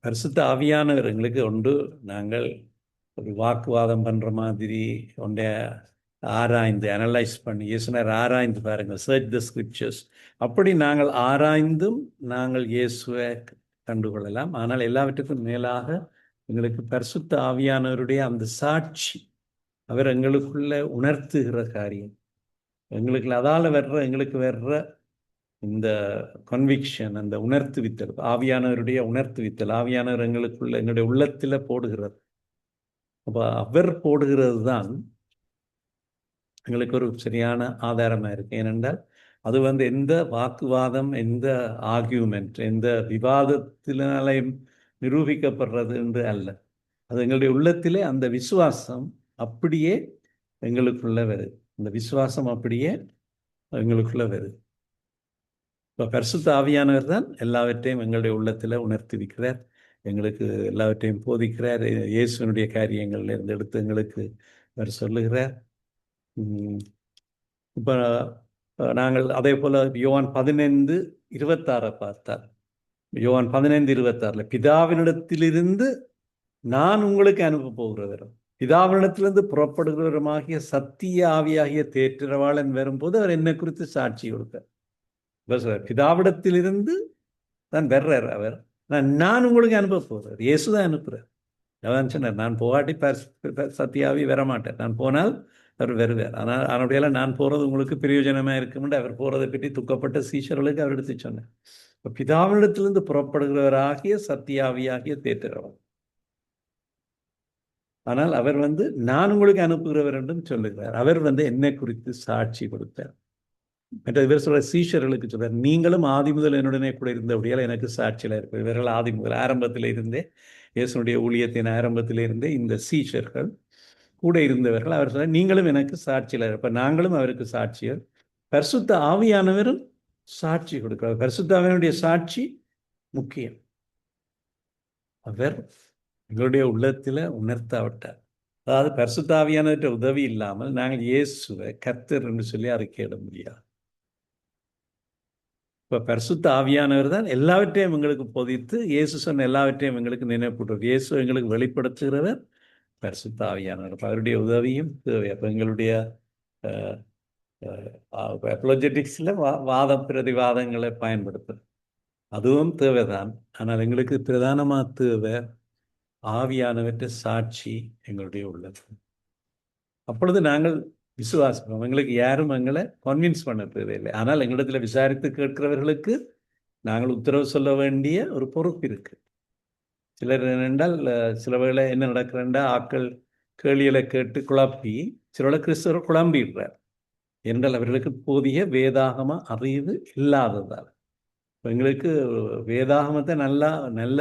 பரிசுத்த ஆவியானவர் எங்களுக்கு ஒன்று, நாங்கள் ஒரு வாக்குவாதம் பண்ற மாதிரி ஒன்றை ஆராய்ந்து அனலைஸ் பண்ணி, இயேசுனர் ஆராய்ந்து பாருங்கள், சர்ச் த ஸ்கிரிப்சர்ஸ். அப்படி நாங்கள் ஆராய்ந்தும் நாங்கள் இயேசுவை கண்டுகொள்ளலாம். ஆனால் எல்லாவற்றுக்கும் மேலாக எங்களுக்கு பரிசுத்த ஆவியானவருடைய அந்த சாட்சி, அவர் எங்களுக்குள்ள உணர்த்துகிற காரியம், எங்களுக்கு வர்ற இந்த கன்விக்ஷன், அந்த உணர்த்துவித்தல், ஆவியானவருடைய உணர்த்துவித்தல், ஆவியானவர் எங்களுக்குள்ள எங்களுடைய உள்ளத்துல போடுகிறது. அப்ப அவர் போடுகிறது தான் எங்களுக்கு ஒரு சரியான ஆதாரமா இருக்கு. ஏனென்றால் அது எந்த வாக்குவாதம், எந்த ஆர்கியூமெண்ட், எந்த விவாதத்தினாலையும் நிரூபிக்கப்படுறது என்று அல்ல. அது எங்களுடைய உள்ளத்திலே அந்த விசுவாசம் அப்படியே எங்களுக்குள்ள வருது. அந்த விசுவாசம் அப்படியே எங்களுக்குள்ள வருது. இப்போ பரிசுத்த ஆவியானவர் தான் எல்லாவற்றையும் எங்களுடைய உள்ளத்தில் உணர்த்தி வைக்கிறார், எங்களுக்கு எல்லாவற்றையும் போதிக்கிறார். இயேசுனுடைய காரியங்கள்ல இருந்து எடுத்து எங்களுக்கு அவர் சொல்லுகிறார். இப்போ நாங்கள் அதே போல யோவான் 15:26 பார்த்தார். யோவான் 15:26 பிதாவினிடத்திலிருந்து நான் உங்களுக்கு அனுப்ப போகிறவரும் பிதாவினிடத்திலிருந்து புறப்படுகிறவருமாகிய சத்திய ஆவியாகிய தேற்றரவாளன் வரும்போது அவர் என்னை குறித்து சாட்சி கொடுத்தார். பிதாவிடத்திலிருந்து தான் வர்றார் அவர். நான் உங்களுக்கு அனுப்ப போகிறார். இயேசுதான் அனுப்புறார். அதான் சொன்னார், நான் போகாட்டி சத்தியாவி வரமாட்டேன், நான் போனால் அவர் வருவார். ஆனால் அவனுடைய நான் போறது உங்களுக்கு பிரயோஜனமா இருக்கும்னு அவர் போறதை பற்றி துக்கப்பட்ட சீஷர்களுக்கு அவர் எடுத்து சொன்னார். பிதாவினிடத்திலிருந்து புறப்படுகிறவராகிய சத்தியாவியாகிய தேற்றரவாளன். ஆனால் அவர் நான் உங்களுக்கு அனுப்புகிறவர் என்றும் சொல்லுகிறார். அவர் என்னை குறித்து சாட்சி கொடுத்தார். மற்ற இவர் சொல்ற சீஷர்களுக்கு சொல்றார், நீங்களும் ஆதி முதல் என்னுடனே கூட இருந்தபடியால் எனக்கு சாட்சியில் இருப்பார். இவர்கள் ஆதி முதல் ஆரம்பத்தில் இருந்தே, இயேசுனுடைய ஊழியத்தின் ஆரம்பத்தில் இருந்தே இந்த சீஷர்கள் கூட இருந்தவர்கள். அவர் சொல்ற, நீங்களும் எனக்கு சாட்சியில் இருப்பார். நாங்களும் அவருக்கு சாட்சியர். பரிசுத்த ஆவியானவரும் சாட்சி கொடுக்கிறார். பரிசுத்த ஆவியானுடைய சாட்சி முக்கியம். அவர் எங்களுடைய உள்ளத்துல உணர்த்தாவிட்டார். அதாவது பரிசுத்த ஆவியானவற்ற உதவி இல்லாமல் நாங்கள் இயேசுவை கர்த்தர் என்று சொல்லி அறிக்கையிட முடியாது. இப்ப பரிசுத்த ஆவியானவர் தான் எல்லாவற்றையும் எங்களுக்கு போதித்து இயேசு சொன்ன எல்லாவற்றையும் எங்களுக்கு நினைப்பூட்டுறது. இயேசு எங்களுக்கு வெளிப்படுத்துகிறவர் பரிசுத்த ஆவியானவர். அவருடைய உதவியும் தேவை. அப்ப எங்களுடைய அப்லோஜெட்டிக்ஸ்ல வாத பிரதிவாதங்களை பயன்படுத்தும், அதுவும் தேவைதான். ஆனால் எங்களுக்கு பிரதானமா தேவை ஆவியானவற்ற சாட்சி எங்களுடைய உள்ளது. அப்பொழுது நாங்கள் விசுவாசிப்போம். எங்களுக்கு யாரும் எங்களை கன்வின்ஸ் பண்ண தேவையில்லை. ஆனால் எங்களிடத்துல விசாரித்து கேட்கிறவர்களுக்கு நாங்கள் உத்தரவு சொல்ல வேண்டிய ஒரு பொறுப்பு இருக்கு. சிலர் என்னென்றால் சில வேளை என்ன நடக்கிறேன்டா, ஆக்கள் கேள்விகளை கேட்டு குழப்பி சில கிறிஸ்தவர் குழம்பிடுறார். என்றால் அவர்களுக்கு போதிய வேதாகம அறிவு இல்லாததால். எங்களுக்கு வேதாகமத்தை நல்ல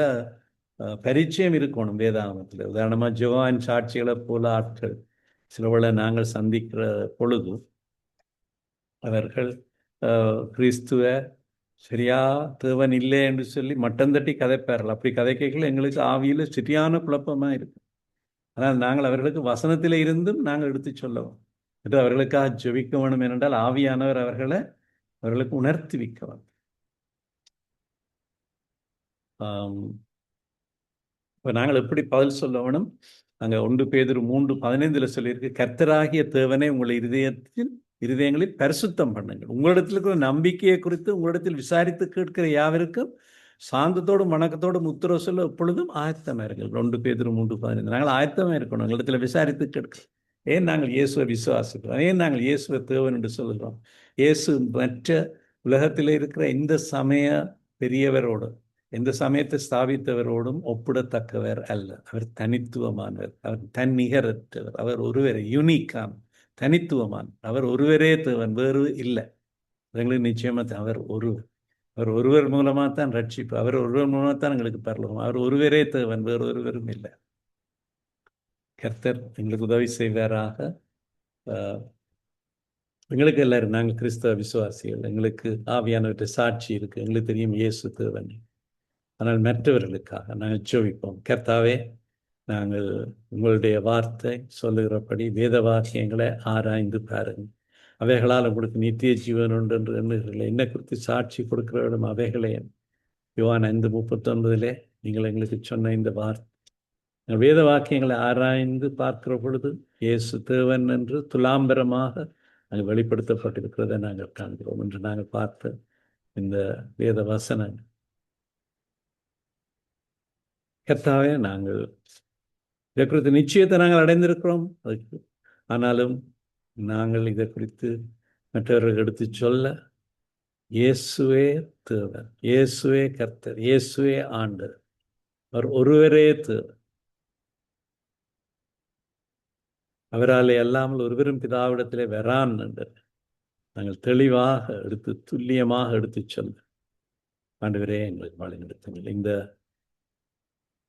பரிச்சயம் இருக்கணும். வேதாகமத்தில் உதாரணமாக ஜோவான் சாட்சிகளை போல ஆட்கள் சிலவளை நாங்கள் சந்திக்கிற பொழுது அவர்கள் கிறிஸ்துவ சரியா தேவன் இல்லை என்று சொல்லி மட்டம் தட்டி கதைப்பார்கள். அப்படி கதைக்கைகள் எங்களுக்கு ஆவியில் சரியான குழப்பமாக இருக்கு. ஆனால் நாங்கள் அவர்களுக்கு வசனத்தில் இருந்தும் நாங்கள் எடுத்து சொல்லவும் என்று அவர்களுக்காக ஜெபிக்க வேணும். ஏனென்றால் ஆவியானவர் அவர்களுக்கு உணர்த்தி வைக்க இப்போ நாங்கள் எப்படி பதில் சொல்ல வேணும்? அங்கே 1 பேதுரு 3:15 சொல்லியிருக்கு, கர்த்தராகிய தேவனை உங்கள் இருதயங்களில் பரிசுத்தம் பண்ணுங்கள். உங்களிடத்தில் இருக்கிற நம்பிக்கையை குறித்து உங்களிடத்தில் விசாரித்து கேட்கிற யாவருக்கும் சாந்தத்தோடும் வணக்கத்தோடும் உத்தரவு சொல்ல எப்பொழுதும் ஆயத்தமாக இருங்கள். 1 பேதுரு 3:15. நாங்கள் ஆயத்தமாக இருக்கணும். உங்களிடத்தில் விசாரித்து கேட்கிறோம். ஏன் நாங்கள் இயேசுவை விசுவாசிக்கிறோம்? ஏன் நாங்கள் இயேசுவை தேவன் என்று சொல்கிறோம்? இயேசு மற்ற உலகத்தில் இருக்கிற இந்த சமய பெரியவரோடு, எந்த சமயத்தை ஸ்தாபித்தவரோடும் ஒப்பிடத்தக்கவர் அல்ல. அவர் தனித்துவமானவர், அவர் தன்னிகரற்றவர், அவர் ஒருவரே, யூனிக்கான, தனித்துவமான, அவர் ஒருவரே தேவன், வேறு இல்லை. எங்களுக்கு நிச்சயமாக அவர் ஒருவர் மூலமாக தான் ரட்சிப்பு, அவர் ஒருவர் மூலமாக தான் எங்களுக்கு பரலோகம். அவர் ஒருவரே தேவன், வேறு ஒருவரும் இல்லை. கர்த்தர் எங்களுக்கு உதவி செய்வாராக. எங்களுக்கு எல்லாரும் நாங்கள் கிறிஸ்தவ விசுவாசிகள், எங்களுக்கு ஆவியானவற்றை சாட்சி இருக்கு, எங்களுக்கு தெரியும் இயேசு தேவன். ஆனால் மற்றவர்களுக்காக நாங்கள் ஜெபிப்போம். கர்த்தாவே, நாங்கள் உங்களுடைய வார்த்தை சொல்லுகிறபடி வேத வாக்கியங்களை ஆராய்ந்து பாருங்கள். அவைகளால் உங்களுக்கு நித்திய ஜீவன் உண்டு என்று எண்ணுகிறீர்கள். என்ன குறித்து சாட்சி கொடுக்கிறவர்களும் அவைகளே. யோவான் 5:39 நீங்கள் எங்களுக்கு சொன்ன இந்த வார்த்தை வேத வாக்கியங்களை ஆராய்ந்து பார்க்கிற பொழுது இயேசு தேவன் என்று துலாம்பரமாக நாங்கள் வெளிப்படுத்தப்பட்டிருக்கிறதை நாங்கள் காண்கிறோம் என்று நாங்கள் பார்த்த இந்த வேத வசனங்கள் கர்த்தாவே, நாங்கள் இதை குறித்து நிச்சயத்தை நாங்கள் அடைந்திருக்கிறோம். அதுக்கு ஆனாலும் நாங்கள் இதை குறித்து மற்றவர்கள் எடுத்து சொல்ல, இயேசுவே தேவன், இயேசுவே கர்த்தர், இயேசுவே ஆண்டவர், அவர் ஒருவரே தேவன், அவராலே அல்லாமல் ஒருவரும் பிதாவிடத்திலே வரான் என்று நாங்கள் தெளிவாக துல்லியமாக எடுத்து சொல்ல ஆண்டவரே எங்களுக்கு வழி நடத்துங்கள். இந்த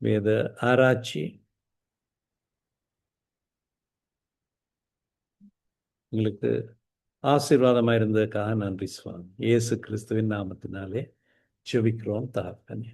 வேத ஆராய்ச்சி எங்களுக்கு ஆசீர்வாதமாக இருந்ததுக்காக நன்றி சுவாமி. இயேசு கிறிஸ்துவின் நாமத்தினாலே ஜெபிக்கிறோம் தகப்பனே.